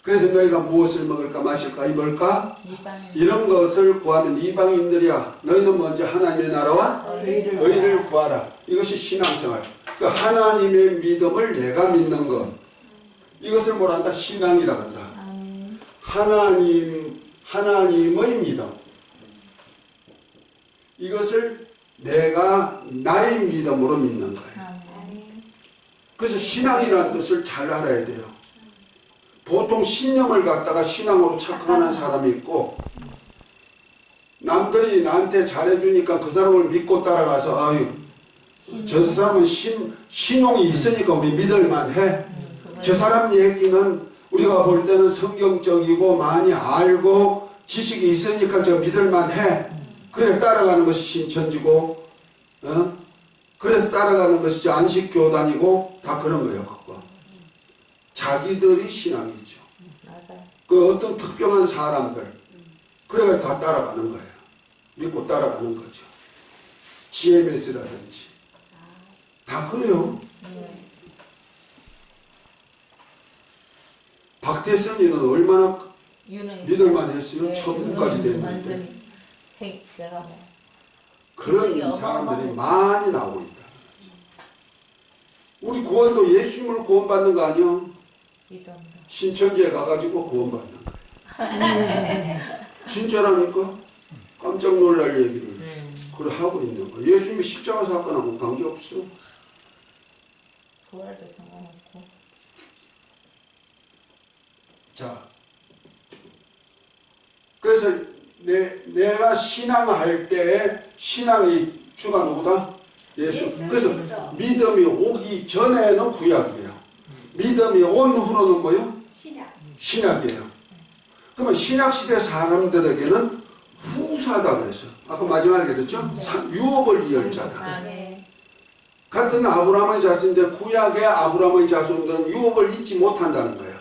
Speaker 1: 그래서 너희가 무엇을 먹을까 마실까 입을까 이런 것을 구하는 이방인들이야. 너희는 먼저 하나님의 나라와 의를 구하라. 이것이 신앙생활. 그 하나님의 믿음을 내가 믿는 것. 이것을 뭐라 한다? 신앙이라고 한다. 하나님의 믿음. 이것을 내가 나의 믿음으로 믿는 거예요. 그래서 신앙이라는 뜻을 잘 알아야 돼요. 보통 신념을 갖다가 신앙으로 착각하는 사람이 있고 남들이 나한테 잘해주니까 그 사람을 믿고 따라가서 아유 저 사람은 신용이 있으니까 우리 믿을만 해. 저 사람 얘기는 우리가 볼 때는 성경적이고 많이 알고 지식이 있으니까 저 믿을만 해. 그래 따라가는 것이 신천지고 그래서 따라가는 것이 안식교단이고 다 그런 거예요. 그거. 자기들이 신앙이죠. 그 어떤 특별한 사람들 그래가 다 따라가는 거예요. 믿고 따라가는 거죠. GMS라든지 다 그래요. 박태선이는 얼마나 믿을만 했어요. 천국까지 됐는데
Speaker 2: 내가 뭐
Speaker 1: 그런 사람들이 많이 나오고 있다. 우리 구원도 예수님으로 구원받는 거 아니야?
Speaker 2: 믿음으로.
Speaker 1: 신천지에 가가지고 구원받는 거야. 진짜라니까? 깜짝 놀랄 얘기를 그래 하고 있는 거야. 예수님이 십자가 사건하고 관계없어.
Speaker 2: 부활도 상관없고.
Speaker 1: 자, 그래서 내가 신앙할 때 신앙의 주가 누구다? 예수. 그래서 믿음이 오기 전에는 구약이에요. 믿음이 온 후로는 뭐요? 신약이에요. 그러면 신약시대 사람들에게는 후사다 그랬어요. 아까 마지막에 그랬죠? 유업을 이을 자다.
Speaker 2: 아멘.
Speaker 1: 같은 아브라함의 자손인데 구약의 아브라함의 자손들은 유업을 잊지 못한다는 거예요.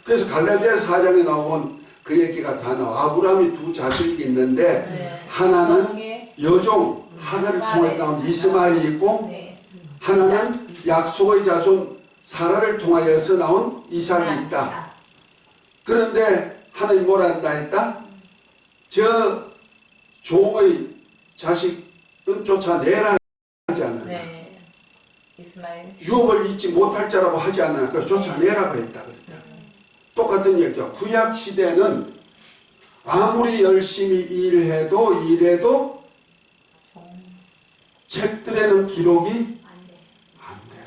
Speaker 1: 그래서 갈라디아 4장에 나온 그 얘기가 다 나와. 아브라함이 두 자식이 있는데
Speaker 2: 네.
Speaker 1: 하나는 여종 하나를 통해서 나온 이스마엘이 있고
Speaker 2: 네.
Speaker 1: 하나는 약속의 자손 사라를 통하여서 나온 이삭이 있다. 그런데 하나님 뭐라 한다 했다? 저 종의 자식은 쫓아내라 하지 않느냐.
Speaker 2: 네. 이스마엘.
Speaker 1: 유업을 잊지 못할 자라고 하지 않느냐. 그래서 쫓아내라고 했다. 그랬다. 똑같은 얘기죠. 구약 시대는 아무리 열심히 일해도 책들에는 기록이 안 돼.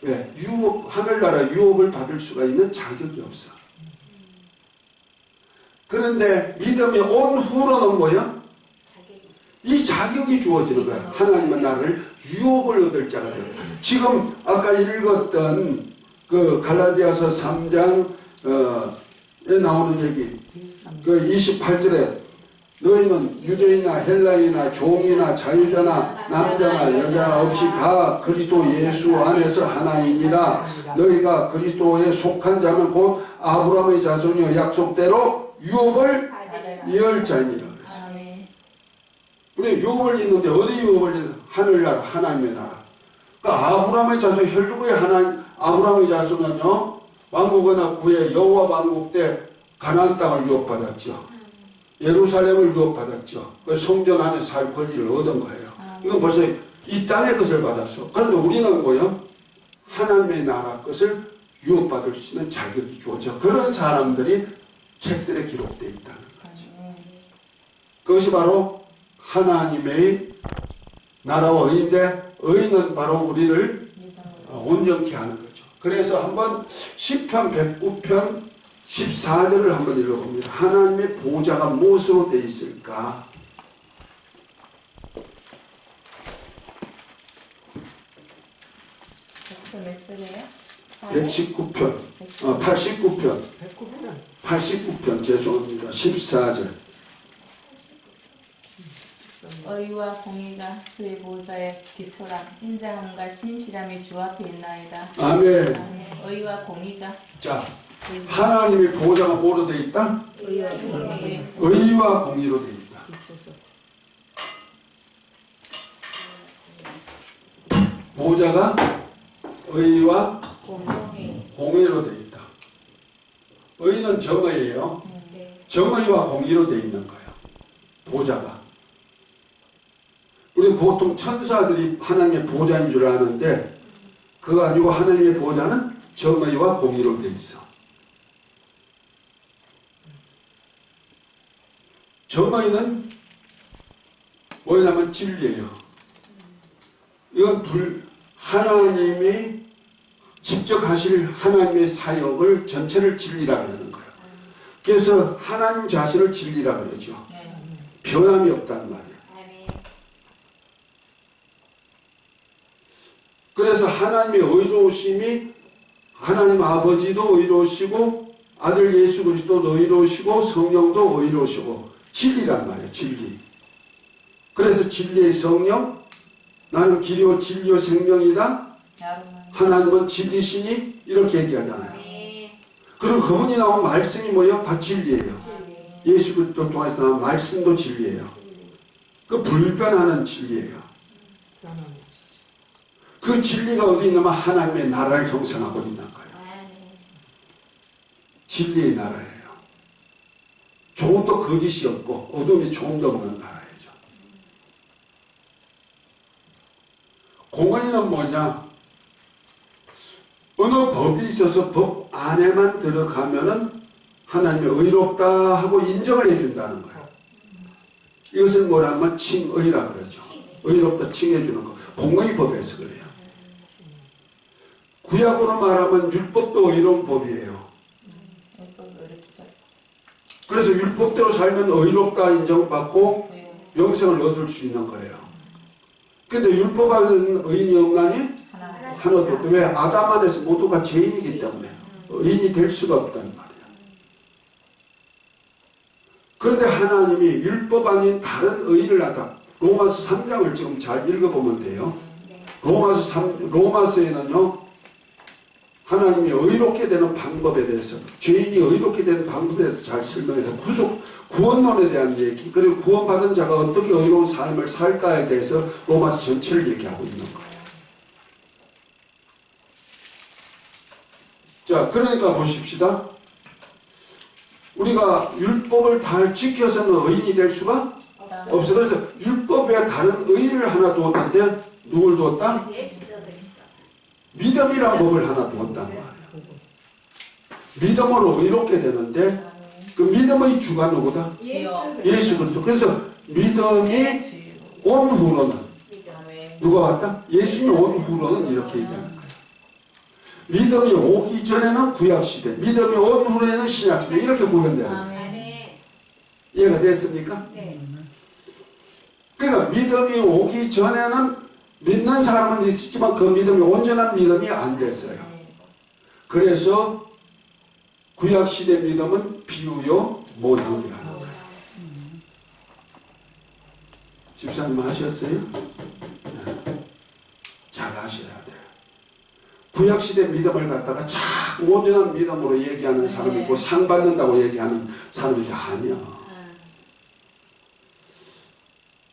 Speaker 1: 왜? 하늘나라 유업을 받을 수가 있는 자격이 없어. 그런데 믿음이 온 후로는 뭐야? 이 자격이 주어지는 거야. 하나님은 나를 유업을 얻을 자가 되고. 지금 아까 읽었던 그 갈라디아서 3장에 나오는 얘기, 그 28절에 너희는 유대인이나 헬라인이나 종이나 자유자나 남자나 여자 없이 다 그리스도 예수 안에서 하나이니라. 너희가 그리스도에 속한 자면 곧 아브라함의 자손이여 약속대로 유업을 이을 자이니라. 우리 유업을 잇는데 어디 유업을 잇는? 하늘나라 하나님의 나라. 그러니까 아브라함의 자손 혈육의 하나님 아브라함의 자손은요 왕국의 후에 여호와 왕국 때 가나안 땅을 유업받았죠. 예루살렘을 유업받았죠. 그 성전 안에 살 권리를 얻은 거예요. 이건 벌써 이 땅의 것을 받았어. 그런데 우리는 뭐요? 하나님의 나라 것을 유업받을 수 있는 자격이 주어져. 그런 사람들이 책들에 기록되어 있다는 거죠. 그것이 바로 하나님의 나라와 의인데 의인은 바로 우리를 온전케 하는 거죠. 그래서 한번 시편 109편 14절을 한번 읽어봅니다. 하나님의 보좌가 무엇으로 되어 있을까?
Speaker 2: 몇 절이에요?
Speaker 1: 119편, 89편, 89편 죄송합니다. 14절.
Speaker 2: 의와 공의가 주의 보좌에 기초라. 인자함과 신실함이 주 앞에 있나이다.
Speaker 1: 아멘.
Speaker 2: 아멘. 의와 공의가.
Speaker 1: 자, 하나님의 보좌가 뭐로 되어 있다?
Speaker 2: 의와 공의.
Speaker 1: 의와 공의로 되어 있다. 보좌가 의와 공의로 되어 있다. 의는 정의예요. 정의와 공의로 되어 있는 거예요. 보좌가. 우리 보통 천사들이 하나님의 보좌인 줄 아는데 그거 아니고 하나님의 보좌는 정의와 공의로 되어 있어. 정의는 뭐냐면 진리예요. 이건 하나님이 직접 하실 하나님의 사역을 전체를 진리라 그러는 거예요. 그래서 하나님 자신을 진리라 그러죠. 변함이 없단 말이에요. 그래서 하나님의 의로우심이 하나님 아버지도 의로우시고 아들 예수 그리스도도 의로우시고 성령도 의로우시고 진리란 말이에요. 진리. 그래서 진리의 성령, 나는 길이요 진리요 생명이다. 하나님은 진리시니 이렇게 얘기하잖아요. 그리고 그분이 나온 말씀이 뭐예요? 다 진리예요. 예수 그리스도 통해서 나온 말씀도 진리예요. 그 불변하는 진리예요. 그 진리가 어디 있냐면 하나님의 나라를 형성하고 있는 거예요. 진리의 나라예요. 조금 더 거짓이 없고 어둠이 조금 더 없는 나라이죠. 공의는 뭐냐? 어느 법이 있어서 법 안에만 들어가면은 하나님의 의롭다 하고 인정을 해준다는 거예요. 이것을 뭐라 하면 칭의라 그러죠. 의롭다 칭해주는 거. 공의법에서 그래요. 구약으로 말하면 율법도 의로운 법이에요. 그래서 율법대로 살면 의롭다 인정받고 영생을 얻을 수 있는 거예요. 근데 율법 안에는 의인이 없나니? 하나도 없다. 왜? 아담 안에서 모두가 죄인이기 때문에 의인이 될 수가 없단 말이에요. 그런데 하나님이 율법 아닌 다른 의의를 하다. 로마서 3장을 지금 잘 읽어보면 돼요. 로마서에는요, 하나님이 의롭게 되는 방법에 대해서, 죄인이 의롭게 되는 방법에 대해서 잘 설명해서 구원론에 대한 얘기, 그리고 구원받은 자가 어떻게 의로운 삶을 살까에 대해서 로마서 전체를 얘기하고 있는 거예요. 자, 그러니까 보십시다. 우리가 율법을 다 지켜서는 의인이 될 수가 없어. 그래서 율법에 다른 의의를 하나 두었는데 누굴 두었다? 믿음이란 법을 하나 두었단 말이에요. 믿음으로 의롭게 되는데 그 믿음의 주가 누구다? 예수 그리스도. 그래서 믿음이 온 후로는 누가 왔다? 예수님이 온 후로는 이렇게 얘기하는 거예요. 믿음이 오기 전에는 구약시대, 믿음이 온 후에는 신약시대, 이렇게 구분되는 거예요. 이해가 됐습니까?
Speaker 4: 네.
Speaker 1: 그러니까 믿음이 오기 전에는 믿는 사람은 있었지만 그 믿음이 온전한 믿음이 안 됐어요. 그래서 구약시대 믿음은 비유요 모형이라는 거예요. 집사님 하셨어요? 네. 잘 하셔야 돼요. 구약시대 믿음을 갖다가 자꾸 온전한 믿음으로 얘기하는 사람이 있고 상 받는다고 얘기하는 사람이 아니야.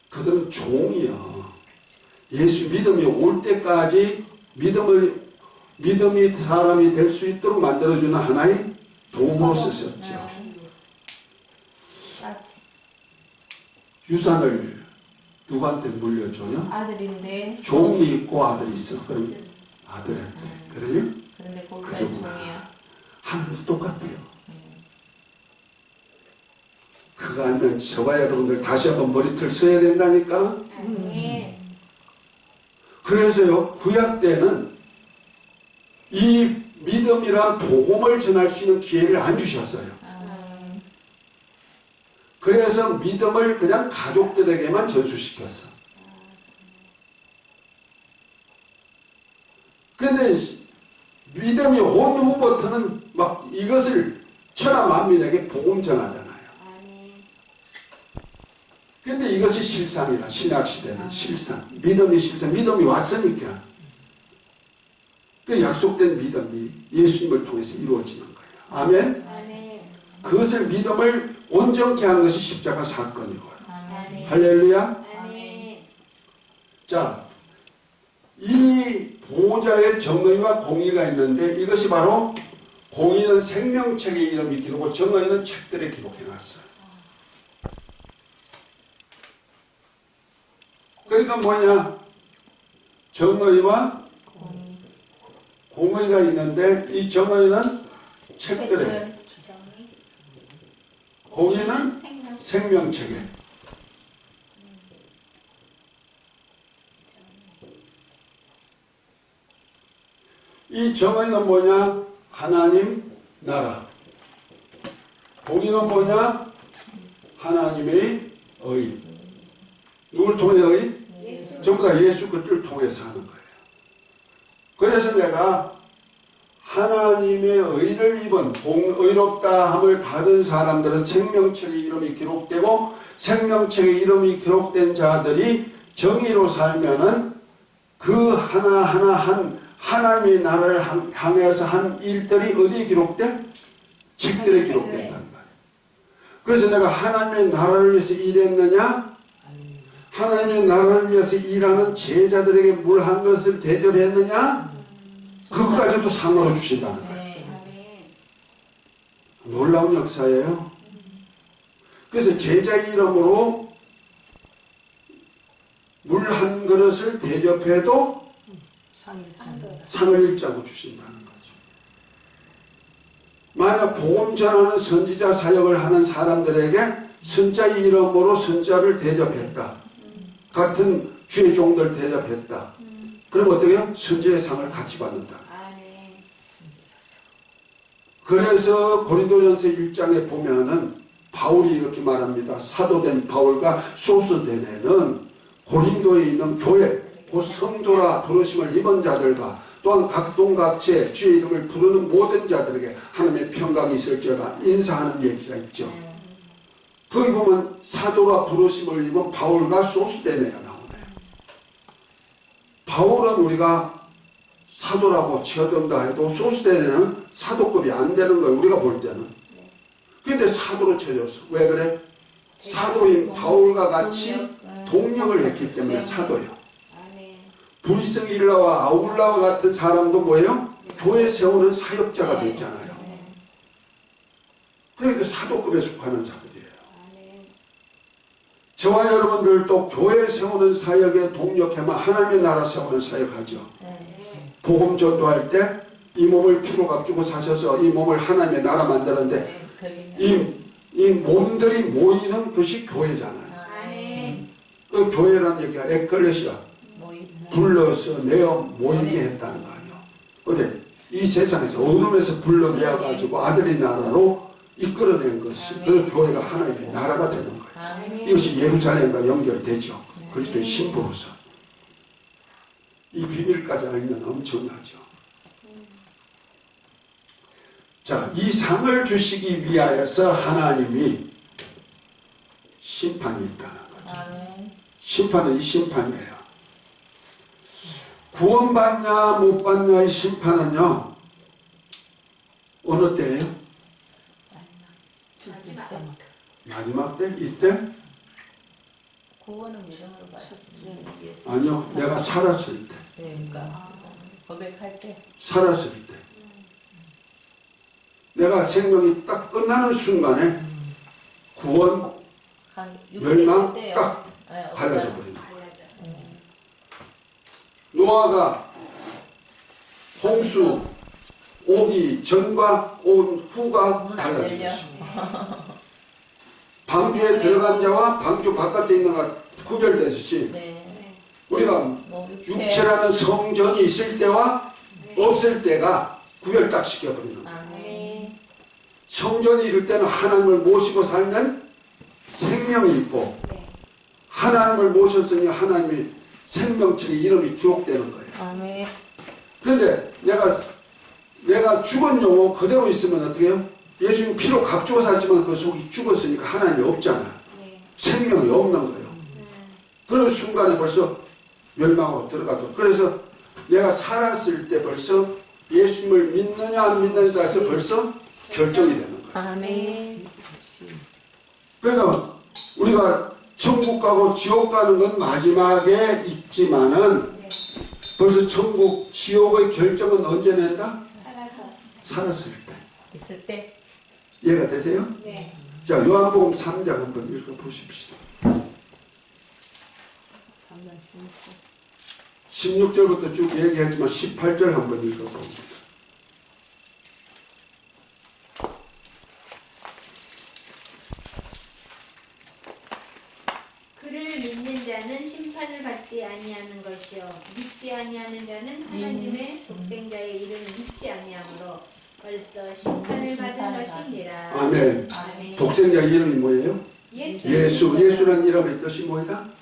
Speaker 1: 그들은 종이야. 예수 믿음이 올 때까지 믿음이 사람이 될 수 있도록 만들어주는 하나의 도구로 쓰셨죠. 유산을 누구한테 물려줘요?
Speaker 2: 아들인데
Speaker 1: 종이 있고 아들이 있어. 그럼 아들한테. 그래요?
Speaker 2: 그런데 거기가
Speaker 1: 그러구나.
Speaker 2: 종이야.
Speaker 1: 하나도 똑같아요. 그거 알면 저와 여러분들 다시 한번 머리털 써야 된다니까. 그래서요, 구약 때는 이 믿음이란 복음을 전할 수 있는 기회를 안 주셨어요. 그래서 믿음을 그냥 가족들에게만 전수시켰어. 근데 믿음이 온 후부터는 막 이것을 천하 만민에게 복음 전하잖아요. 근데 이것이 실상이라. 신약시대는 실상. 믿음이 실상. 믿음이 왔으니까. 그 약속된 믿음이 예수님을 통해서 이루어지는 거예요. 아멘? 그것을 믿음을 온전케 하는 것이 십자가 사건이고요. 할렐루야. 자, 이 보호자의 정의와 공의가 있는데 이것이 바로 공의는 생명책의 이름이 기록하고 정의는 책들에 기록해놨어요. 그러니까 뭐냐? 정의와 공의가 있는데 이 정의는 책들에, 공의는 생명책에. 이 정의는 뭐냐? 하나님 나라. 공의는 뭐냐? 하나님의 의. 누굴 통해 의? 전부 다 예수 그리스도를 통해서 하는 거예요. 그래서 내가 하나님의 의를 입은 의롭다 함을 받은 사람들은 생명책의 이름이 기록되고 생명책의 이름이 기록된 자들이 정의로 살면은 그 하나하나 한 하나님의 나라를 향해서 한 일들이 어디에 기록돼? 책들에 기록된단 말이에요. 그래서 내가 하나님의 나라를 위해서 일했느냐? 하나님의 나라를 위해서 일하는 제자들에게 물 한 것을 대접했느냐? 그것까지도 상으로 주신다는 거예요. 놀라운 역사예요. 그래서 제자의 이름으로 물 한 그릇을 대접해도 상을 일자고 주신다는 거죠. 만약 복음 전하는 선지자 사역을 하는 사람들에게 선자의 이름으로 선자를 대접했다. 같은 주의 종들 대접했다. 그럼 어떻게 해요? 선지의 상을 같이 받는다. 그래서 고린도전서 1장에 보면은 바울이 이렇게 말합니다. 사도된 바울과 소스대네는 고린도에 있는 교회, 곧 성도라 부르심을 입은 자들과 또한 각동각체 주의 이름을 부르는 모든 자들에게 하나님의 평강이 있을지어다 인사하는 얘기가 있죠. 거기 보면 사도라 부르심을 입은 바울과 소스대네가 나오네요. 바울은 우리가 사도라고 치어든다 해도 소스대네는 사도급이 안 되는 거예요. 우리가 볼 때는. 근데 사도로 쳐졌어. 왜 그래? 사도인 바울과 같이 동력을 했기 때문에 사도예요. 브리스길라와 아울라와 같은 사람도 뭐예요? 교회 세우는 사역자가 됐잖아요. 그러니까 사도급에 속하는 자들이에요. 저와 여러분들도 교회 세우는 사역에 동력해만 하나님의 나라 세우는 사역하죠. 복음 전도할 때 이 몸을 피로 값주고 사셔서 이 몸을 하나님의 나라 만드는데 이 몸들이 모이는 것이 교회잖아요. 그 교회라는 얘기가 에클레시아, 불러서 내어 모이게 했다는 거 아니에요. 근데 이 세상에서 어둠에서 불러내어가지고 아들의 나라로 이끌어낸 것이 그 교회가 하나의 나라가 되는 거예요. 이것이 예루살렘과 연결되죠. 그리스도의 신부로서. 이 비밀까지 알면 엄청나죠. 자, 이 상을 주시기 위하여서 하나님이 심판이 있다는 거죠. 심판은 이 심판이에요. 구원받냐 못 받냐의 심판은요 어느 때예요? 마지막 때? 이때?
Speaker 2: 구원은 믿음으로 받았지.
Speaker 1: 아니요, 내가 살았을 때.
Speaker 2: 그러니까 고백할 때.
Speaker 1: 살았을 때. 내가 생명이 딱 끝나는 순간에 구원, 멸망 딱 갈라져 버리는 거예요. 노아가 홍수 오기 전과 온 후가 달라진 것입니다. 방주에 들어간 자와 방주 바깥에 있는 자가 구별되듯이 우리가 육체라는 성전이 있을 때와 없을 때가 구별 딱 시켜버리는 거예요. 성전이 있을 때는 하나님을 모시고 살면 생명이 있고 하나님을 모셨으니 하나님이 생명책에 이름이 기록되는 거예요. 그런데 내가 죽은 영혼 그대로 있으면 어떻게 해요? 예수님 피로 값주고 살지만 그 속이 죽었으니까 하나님이 없잖아요. 생명이 없는 거예요. 그런 순간에 벌써 멸망으로 들어가도 그래서 내가 살았을 때 벌써 예수님을 믿느냐 안 믿느냐에서 벌써 결정이 되는 거예요.
Speaker 2: 아멘.
Speaker 1: 그러니까 우리가 천국 가고 지옥 가는 건 마지막에 있지만은 벌써 천국 지옥의 결정은 언제 낸다? 살았을 때.
Speaker 2: 있을 때.
Speaker 1: 이해가 되세요?
Speaker 4: 네.
Speaker 1: 자, 요한복음 3장 한번 읽어보십시오. 16절부터 쭉 얘기했지만 18절 한번 읽어봅니다.
Speaker 4: 그를 믿는 자는 심판을 받지 아니하는 것이요 믿지 아니하는 자는 하나님의 독생자의 이름을 믿지 아니하므로 벌써 심판을 받은 것이니라.
Speaker 1: 아멘. 독생자 이름이 뭐예요? 예수라는 이름의 뜻이 뭐이다?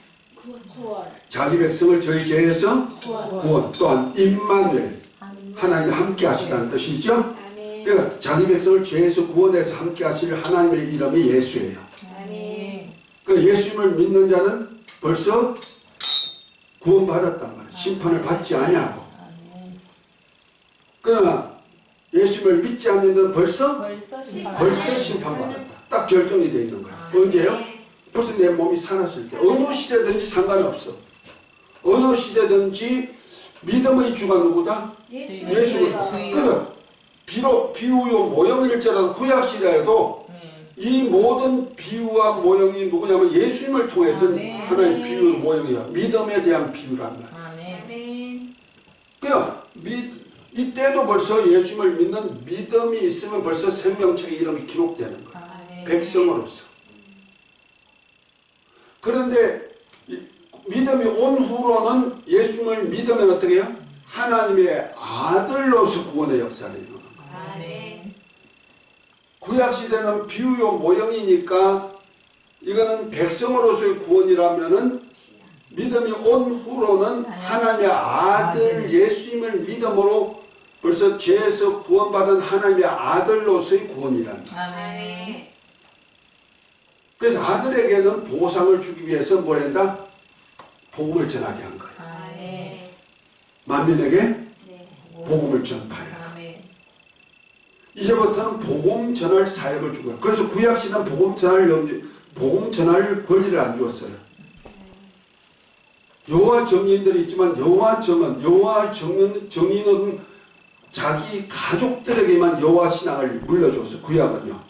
Speaker 4: 구원.
Speaker 1: 자기 백성을 저희 죄에서 구원. 또한 임마누엘 하나님이 함께 하시다는 뜻이죠.
Speaker 4: 아멘.
Speaker 1: 그러니까 자기 백성을 죄에서 구원해서 함께 하실 하나님의 이름이 예수예요.
Speaker 4: 아멘.
Speaker 1: 그 예수님을 믿는 자는 벌써 구원받았단 말이에요. 심판을 받지 아니하고. 그러나 예수님을 믿지 않는 자는 벌써 심판받았다. 딱 결정이 되어 있는 거예요. 언제요? 벌써 내 몸이 살았을 때. 어느 시대든지 상관없어. 어느 시대든지 믿음의 주가 누구다? 예수입니다. 그러니까 비록 비우요 모형일지라도 구약시대에도 이 모든 비유와 모형이 누구냐면 예수님을 통해서
Speaker 2: 아멘.
Speaker 1: 하나의 비유 모형이야. 믿음에 대한 비유란 말이야.
Speaker 2: 아멘.
Speaker 4: 아멘.
Speaker 1: 그러니까 이때도 벌써 예수님을 믿는 믿음이 있으면 벌써 생명책의 이름이 기록되는 거야.
Speaker 2: 아멘.
Speaker 1: 백성으로서. 그런데 믿음이 온 후로는 예수님을 믿으면 어떻게 해요? 하나님의 아들로서 구원의 역사를 이루는 거예요.
Speaker 2: 아멘.
Speaker 1: 구약시대는 비유요 모형이니까 이거는 백성으로서의 구원이라면은 믿음이 온 후로는 하나님의 아들 예수님을 믿음으로 벌써 죄에서 구원받은 하나님의 아들로서의 구원이란 말이에요.
Speaker 2: 아멘.
Speaker 1: 그래서 아들에게는 보상을 주기 위해서 뭘 한다? 복음을 전하게 한 거예요.
Speaker 2: 아멘.
Speaker 1: 만민에게
Speaker 4: 네.
Speaker 1: 복음을 전파해라.
Speaker 2: 아멘.
Speaker 1: 이제부터는 복음 전할 사역을 주고, 그래서 구약시대는 복음 전할 권리를 안 주었어요. 여호와 정인들이 있지만 여호와 정인은 자기 가족들에게만 여호와 신앙을 물려줬어요. 구약은요.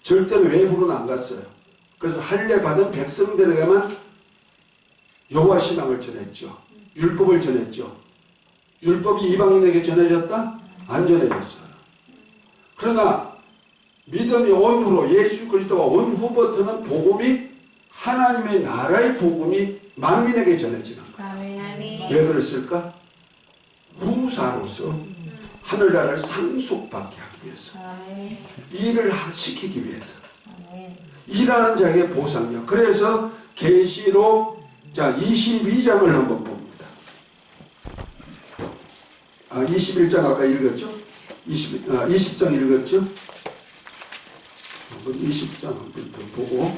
Speaker 1: 절대로 외부로는 안 갔어요. 그래서 할례 받은 백성들에게만 여호와 신앙을 전했죠. 율법을 전했죠. 율법이 이방인에게 전해졌다? 안 전해졌어요. 그러나 믿음이 온 후로 예수 그리스도가 온 후부터는 복음이 하나님의 나라의 복음이 만민에게 전해지는 거예요.
Speaker 2: 아멘.
Speaker 1: 왜 그랬을까? 후사로서 하늘나라를 상속받게 하기 위해서,
Speaker 2: 아멘.
Speaker 1: 일을 시키기 위해서,
Speaker 2: 아멘.
Speaker 1: 일하는 자에게 보상이요. 그래서 계시록 22장을 한번 봅니다. 21장 아까 읽었죠? 20장 읽었죠? 한번 20장 한번 더 보고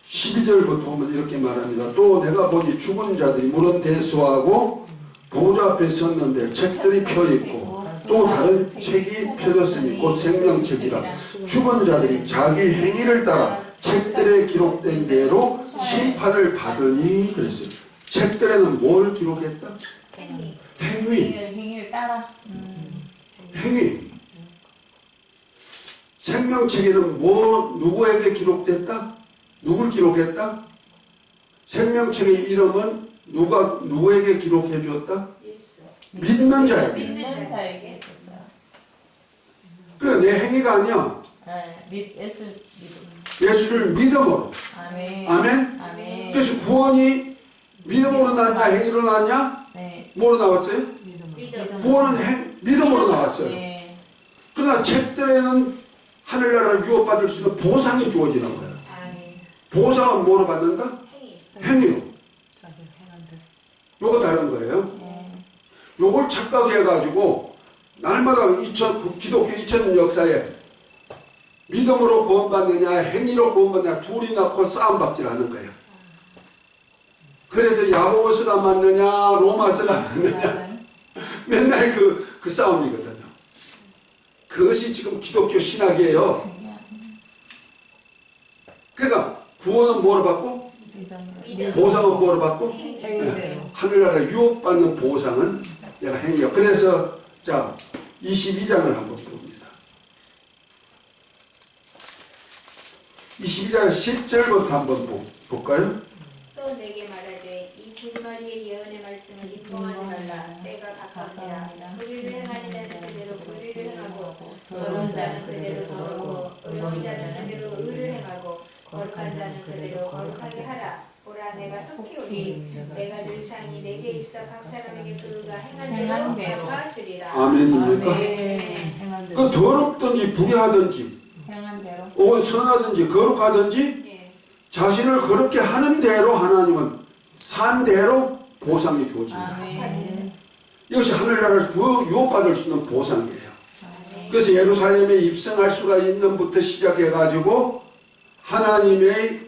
Speaker 1: 12절부터 보면 이렇게 말합니다. 또 내가 보니 죽은 자들이 물은 대소하고 보좌 앞에 섰는데 책들이 펴있고 또 다른 책이 펴졌으니 곧 생명책이라. 죽은 자들이 자기 행위를 따라 책들에 기록된 대로 심판을 받으니 그랬어요. 책들에는 뭘 기록했다?
Speaker 2: 행위를 따라.
Speaker 1: 행위. 생명책에는 누구에게 기록됐다? 누굴 기록했다? 생명책의 이름은 누구에게 기록해 주었다?
Speaker 4: 예수.
Speaker 1: 믿는 자에게.
Speaker 2: 믿는 자에게 줬어요.
Speaker 1: 그 내 행위가 아니야.
Speaker 2: 네, 예수 믿음.
Speaker 1: 예수를 믿음으로.
Speaker 2: 아멘.
Speaker 1: 아멘.
Speaker 2: 아멘.
Speaker 1: 그래서 구원이 믿음으로 나왔냐 행위로 나왔냐?
Speaker 2: 네.
Speaker 1: 뭐로 나왔어요?
Speaker 4: 믿음.
Speaker 1: 구원은 믿음으로 나왔어요.
Speaker 2: 네.
Speaker 1: 그러나 책들에는 하늘나라를 유업받을 수 있는 보상이 주어지는 거예요.
Speaker 4: 아멘.
Speaker 1: 보상은 뭐로 받는다?
Speaker 4: 행위.
Speaker 1: 행위로. 요거 다른 거예요.
Speaker 2: 네.
Speaker 1: 요걸 착각해가지고 날마다 기독교 2000년 역사에 믿음으로 구원받느냐 행위로 구원받느냐 둘이 낳고 싸움박질하는 거예요. 그래서 야고보서가 맞느냐 로마서가 맞느냐 맨날 그 싸움이거든요. 그것이 지금 기독교 신학이에요. 그러니까 구원은 뭐로 받고
Speaker 4: 믿음.
Speaker 1: 보상은 뭐로 받고
Speaker 2: 행위대로.
Speaker 1: 하늘나라 유업받는 보상은 내가 행위야. 그래서 자 22장을 한번 봅니다. 22장 10절부터 한번 볼까요?
Speaker 4: 또 내게 말하되 이 불마리의 예언의 말씀을 인봉하지 말라. 때가 가까우니라. 불의를 행하는 자는 그대로 불의를 행하고 더러운 자는 그대로 더럽고 의로운 자는 그대로 의를 행하고 거룩한 자는 그대로 거룩하게 하라. 보라 내가 속히 오니 내가 늘상이 내게 있어 각 사람에게 그가 행한 대로 갚아주리라.
Speaker 1: 아멘입니까?
Speaker 2: 아멘.
Speaker 1: 그 더럽든지 불의하든지
Speaker 2: 행한 대로.
Speaker 1: 혹은 선하든지 거룩하든지
Speaker 4: 예.
Speaker 1: 자신을 그렇게 하는 대로 하나님은 산 대로 보상이 주어진다.
Speaker 2: 아멘.
Speaker 1: 이것이 하늘나라를 유업받을 수 있는 보상이에요.
Speaker 2: 아멘.
Speaker 1: 그래서 예루살렘에 입성할 수가 있는 부터 시작해가지고 하나님의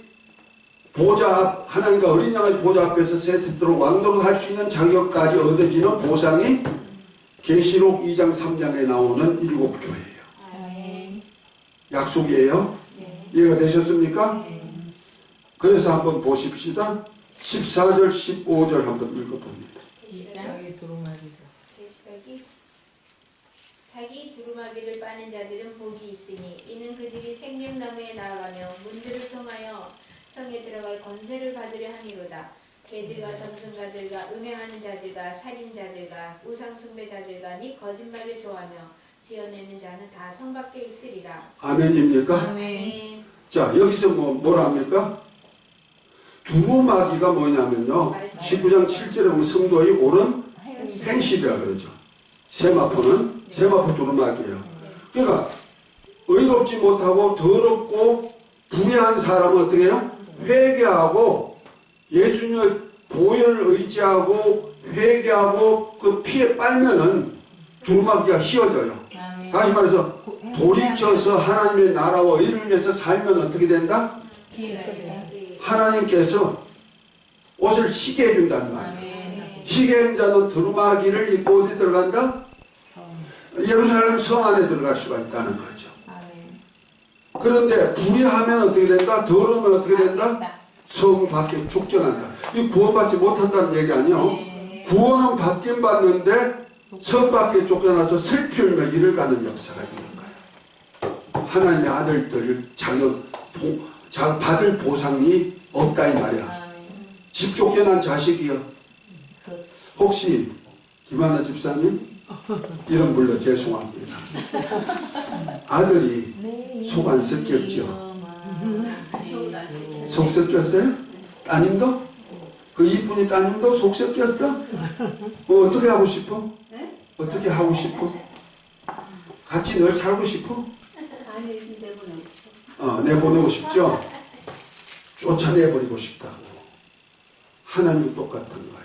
Speaker 1: 보좌 앞, 하나님과 어린 양의 보좌 앞에서 세세토록 왕노릇 할 수 있는 자격까지 얻어지는 보상이 계시록 2장 3장에 나오는 7교회예요.
Speaker 2: 아멘.
Speaker 1: 약속이에요.
Speaker 4: 네.
Speaker 1: 이해가 되셨습니까?
Speaker 2: 네.
Speaker 1: 그래서 한번 보십시다. 14절 15절 한번 읽어봅니다.
Speaker 2: 저기 두루마기죠.
Speaker 4: 대시각이 자기 두루마기를 빠는 자들은 복이 있으니 이는 그들이 생명나무에 나아가며 문들을 통하여 성에 들어갈 권세를 받으려 함이로다. 개들과 전승가들과 음행하는 자들과 살인자들과 우상숭배자들과 및 거짓말을 좋아하며 지어내는 자는 다 성 밖에 있으리라.
Speaker 1: 아멘입니까?
Speaker 2: 아멘.
Speaker 4: 네.
Speaker 1: 자, 여기서 뭐라 합니까? 두루마기가 뭐냐면요. 19장 7절에 보면 성도의 옳은 행실이라 그러죠. 세마포는 세마포 두루마기예요. 그러니까 의롭지 못하고 더럽고 불의한 사람은 어떻게 해요? 회개하고 예수님의 보혈을 의지하고 회개하고 그 피에 빨면은 두루마기가 휘어져요.
Speaker 2: 아멘.
Speaker 1: 다시 말해서 돌이켜서 하나님의 나라와 의를 위해서 살면 어떻게 된다? 하나님께서 옷을 희게 해준다는 말이에요.
Speaker 2: 아멘.
Speaker 1: 희게 한 자는 두루마기를 입고 어디 들어간다? 예루살렘 성 안에 들어갈 수가 있다는 거죠.
Speaker 2: 아멘.
Speaker 1: 그런데 불의하면 어떻게 된다? 더러우면 어떻게 된다? 성 밖에 쫓겨난다. 이 구원받지 못한다는 얘기 아니에요.
Speaker 2: 네.
Speaker 1: 구원은 받긴 받는데 성 밖에 쫓겨나서 슬피 울며 이를 가는 역사가 있는 거예요. 하나님의 아들들을 받을 보상이 없다 이 말이야.
Speaker 2: 아멘.
Speaker 1: 집 쫓겨난 자식이요.
Speaker 2: 그렇지.
Speaker 1: 혹시 김하나 집사님 이름 불러 죄송합니다. 아들이 속 안 섞였죠? 속 섞였어요? 따님도? 그 이쁜이 따님도 속 섞였어? 어떻게 하고 싶어? 어떻게 하고 싶어? 같이 늘 살고 싶어?
Speaker 3: 아니 요즘 내보내고 싶어.
Speaker 1: 내보내고 싶죠? 쫓아내버리고 싶다고. 하나님은 똑같은 거예요.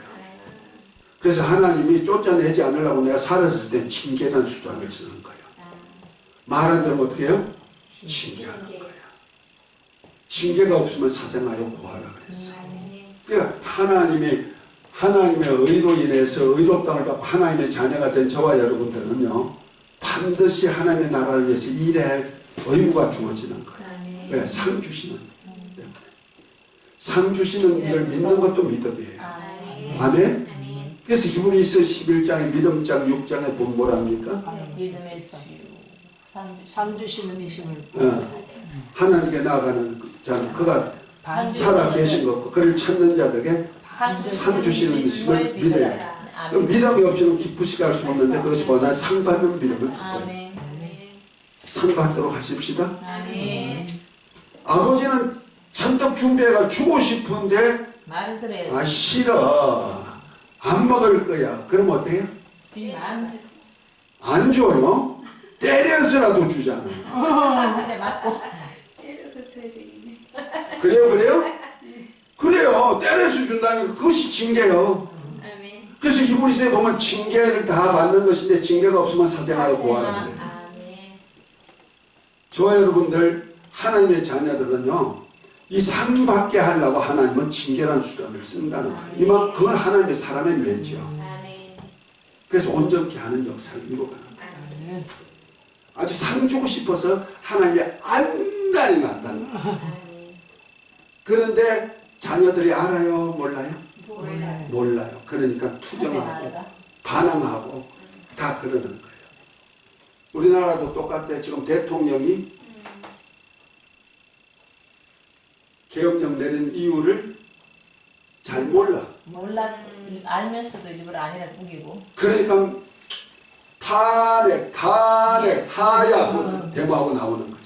Speaker 1: 그래서 하나님이 쫓아내지 않으려고 내가 살았을 때 징계라는 수단을 쓰는 거예요. 말 안 들으면 어떻게 해요? 징계하는 거예요. 징계가 없으면 사생하여 구하라 그랬어요. 그러니까 하나님의 의로 인해서 의롭다를 받고 하나님의 자녀가 된 저와 여러분들은요, 반드시 하나님의 나라를 위해서 일해야 할 의무가 주어지는 거예요. 왜? 상 주시는 때문에. 상 주시는 일을 믿는 것도 믿음이에요. 아멘? 그래서 히브리서 11장의 믿음장 6장에 보면 뭐랍니까?
Speaker 2: 믿음의 주.
Speaker 5: 상 주시는 이심을
Speaker 1: 하나님께 나아가는 자는 그가 살아 계신 것, 그를 찾는 자들에게 상 주시는 이심을 믿어야 돼요. 그럼 믿음이 없이는 기쁘시게 할 수 없는데 그것이 뭐냐? 상 받는 믿음을 기뻐요.
Speaker 2: 아멘.
Speaker 1: 상 받도록 하십시다.
Speaker 2: 아멘.
Speaker 1: 아버지는 잔뜩 준비해가 주고 싶은데
Speaker 2: 말을 그래요.
Speaker 1: 싫어. 안 먹을 거야. 그럼 어때요?
Speaker 2: 마음
Speaker 1: 안 줘요. 때려서라도 주잖아.
Speaker 2: 한대 맞고.
Speaker 3: 때려서 줘야 되겠네.
Speaker 1: 그래요? 그래요. 때려서 준다니까 그것이 징계요.
Speaker 3: 아멘.
Speaker 1: 그래서 히브리서에 보면 징계를 다 받는 것인데 징계가 없으면 사생하여 구하라 그래요. 저와 여러분들 하나님의 자녀들은요, 이 상 받게 하려고 하나님은 징계라는 수단을 쓴다는 거예요. 이만 그건 하나님의 사람의 뇌지요. 그래서 온전케 하는 역사를 이루어가는 거예요. 아주 상 주고 싶어서 하나님의 안달이 났다는 거예요. 그런데 자녀들이 알아요? 몰라요? 몰라요. 그러니까 투정하고 반항하고 다 그러는 거예요. 우리나라도 똑같아. 지금 대통령이 계엄령 내린 이유를 잘 몰라.
Speaker 2: 알면서도 일부러 아니라 우기고.
Speaker 1: 그러니까 탄핵, 하야 그것도 데모하고 나오는 거죠.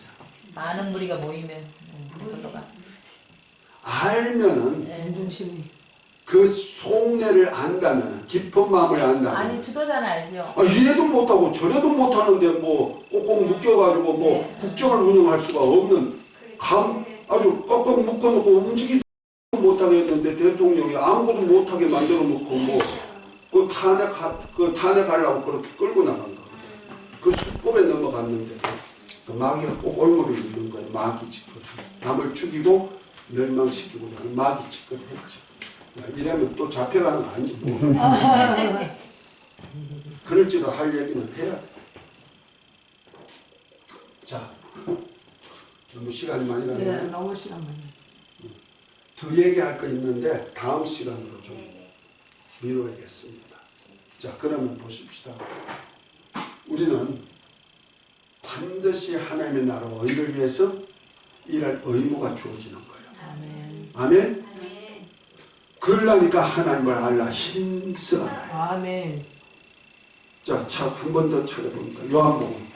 Speaker 2: 많은 무리가 모이면 그거가.
Speaker 1: 알면은
Speaker 5: 중심이
Speaker 1: 그 속내를 안다면, 깊은 마음을 안다면,
Speaker 2: 아니 주도자는 알죠.
Speaker 1: 이래도 못하고 저래도 못하는데 뭐 꼭꼭 묶여가지고 뭐
Speaker 2: 네.
Speaker 1: 국정을 운영할 수가 없는 아주 꽉꽉 묶어놓고 움직이도 못하게 했는데 대통령이 아무것도 못하게 만들어 놓고 뭐 그 탄핵하려고 그렇게 끌고 나간 거. 그 수법에 넘어갔는데 그 마귀가 꼭 올무를 입는 거예요. 마귀 짓거리. 남을 죽이고 멸망시키고자 하는 마귀 짓거리 했죠. 이러면 또 잡혀가는 거 아닌지 모르겠어요. 그럴지도 할 얘기는 해야 돼. 자, 너무 시간이 많이 가네요.
Speaker 5: 너무 시간 많이
Speaker 1: 더 얘기할 거 있는데 다음 시간으로 좀
Speaker 4: 네.
Speaker 1: 미뤄야겠습니다. 자, 그러면 보십시다. 우리는 반드시 하나님의 나라와 의를 위해서 일할 의무가 주어지는 거예요.
Speaker 2: 아멘.
Speaker 1: 아멘?
Speaker 3: 아멘.
Speaker 1: 그러려니까 하나님을 알라 힘써.
Speaker 5: 아멘.
Speaker 1: 자, 한 번 더 찾아봅니다. 요한복음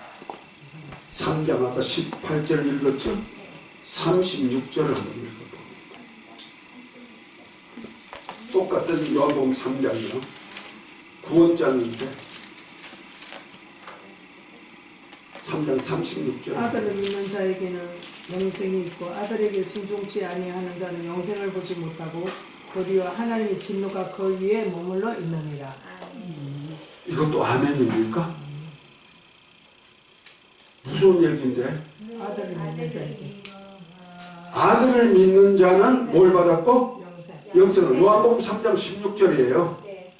Speaker 1: 3장 아까 18절 읽었죠? 36절을 한번 읽어봅니다. 똑같은 요한복음 3장이요. 9원장인데 3장 36절.
Speaker 5: 아들을 믿는 자에게는 영생이 있고 아들에게 순종치 아니하는 자는 영생을 보지 못하고 도리어 하나님의 진노가 그 위에 머물러 있느니라.
Speaker 1: 이것도 아멘입니까? 무슨 얘기인데?
Speaker 5: 아들을 믿는 자에게
Speaker 1: 아들을 믿는 자는 뭘 받았고?
Speaker 5: 영생.
Speaker 1: 영생을. 요한복음 3장 16절이에요.
Speaker 4: 네.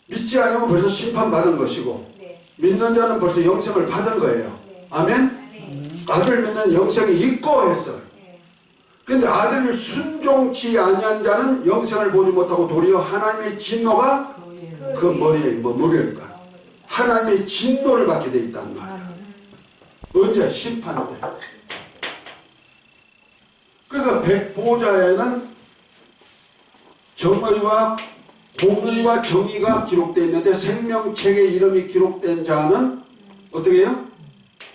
Speaker 1: 믿지 않으면 벌써 심판받은 것이고
Speaker 4: 네.
Speaker 1: 믿는 자는 벌써 영생을 받은 거예요.
Speaker 4: 네.
Speaker 1: 아멘?
Speaker 4: 아멘.
Speaker 1: 아들 믿는 영생이 있고 했어요.
Speaker 4: 네.
Speaker 1: 근데 아들을 순종치 아니한 자는 영생을 보지 못하고 도리어 하나님의 진노가
Speaker 5: 그 위에
Speaker 1: 그 머리에 머무려 있다. 하나님의 진노를 받게 돼 있단 말이야.
Speaker 2: 아멘.
Speaker 1: 언제? 심판 때. 그러니까 백보자에는 정의와 공의와 정의가 기록되어 있는데 생명책에 이름이 기록된 자는 어떻게 해요?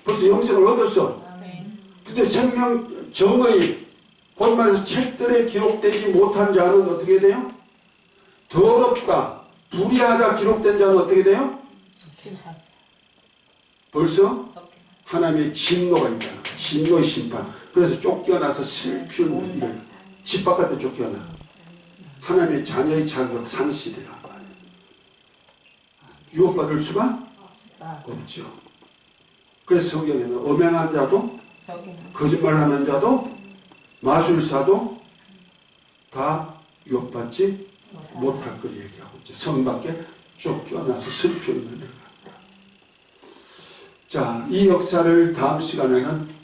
Speaker 1: 벌써 영생을 얻었어.
Speaker 2: 아멘.
Speaker 1: 근데 생명, 정의, 곧 말해서 책들에 기록되지 못한 자는 어떻게 돼요? 더럽다, 불의하다 기록된 자는 어떻게 돼요?
Speaker 2: 심판.
Speaker 1: 벌써 하나님의 진노가 있잖아. 진노의 심판. 그래서 쫓겨나서 슬피는 일을 집 바깥에 쫓겨나. 하나님의 자녀의 자격 상실이란 말이에요. 유혹받을 수가 없죠. 그래서 성경에는 엄행한 자도 거짓말하는 자도 마술사도 다 유혹받지 못할 걸 얘기하고 있죠. 성 밖에 쫓겨나서 슬피는 일을. 자, 이 역사를 다음 시간에는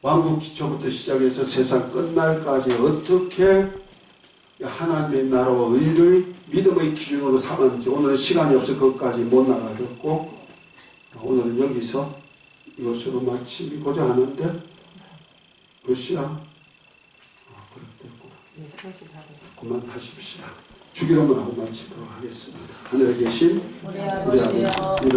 Speaker 1: 왕국 기초부터 시작해서 세상 끝날까지 어떻게 하나님의 나라와 의를 믿음의 기준으로 삼았는지 오늘은 시간이 없어 그것까지 못 나가겠고 오늘은 여기서 이것으로 마치고자 하는데 몇 시야? 그렇겠고
Speaker 5: 네, 성실하고 있습니다.
Speaker 1: 그만하십시다. 주기도문 하고 마치도록 하겠습니다. 하늘에 계신
Speaker 2: 우리
Speaker 1: 우리
Speaker 2: 아버지여
Speaker 1: 아버지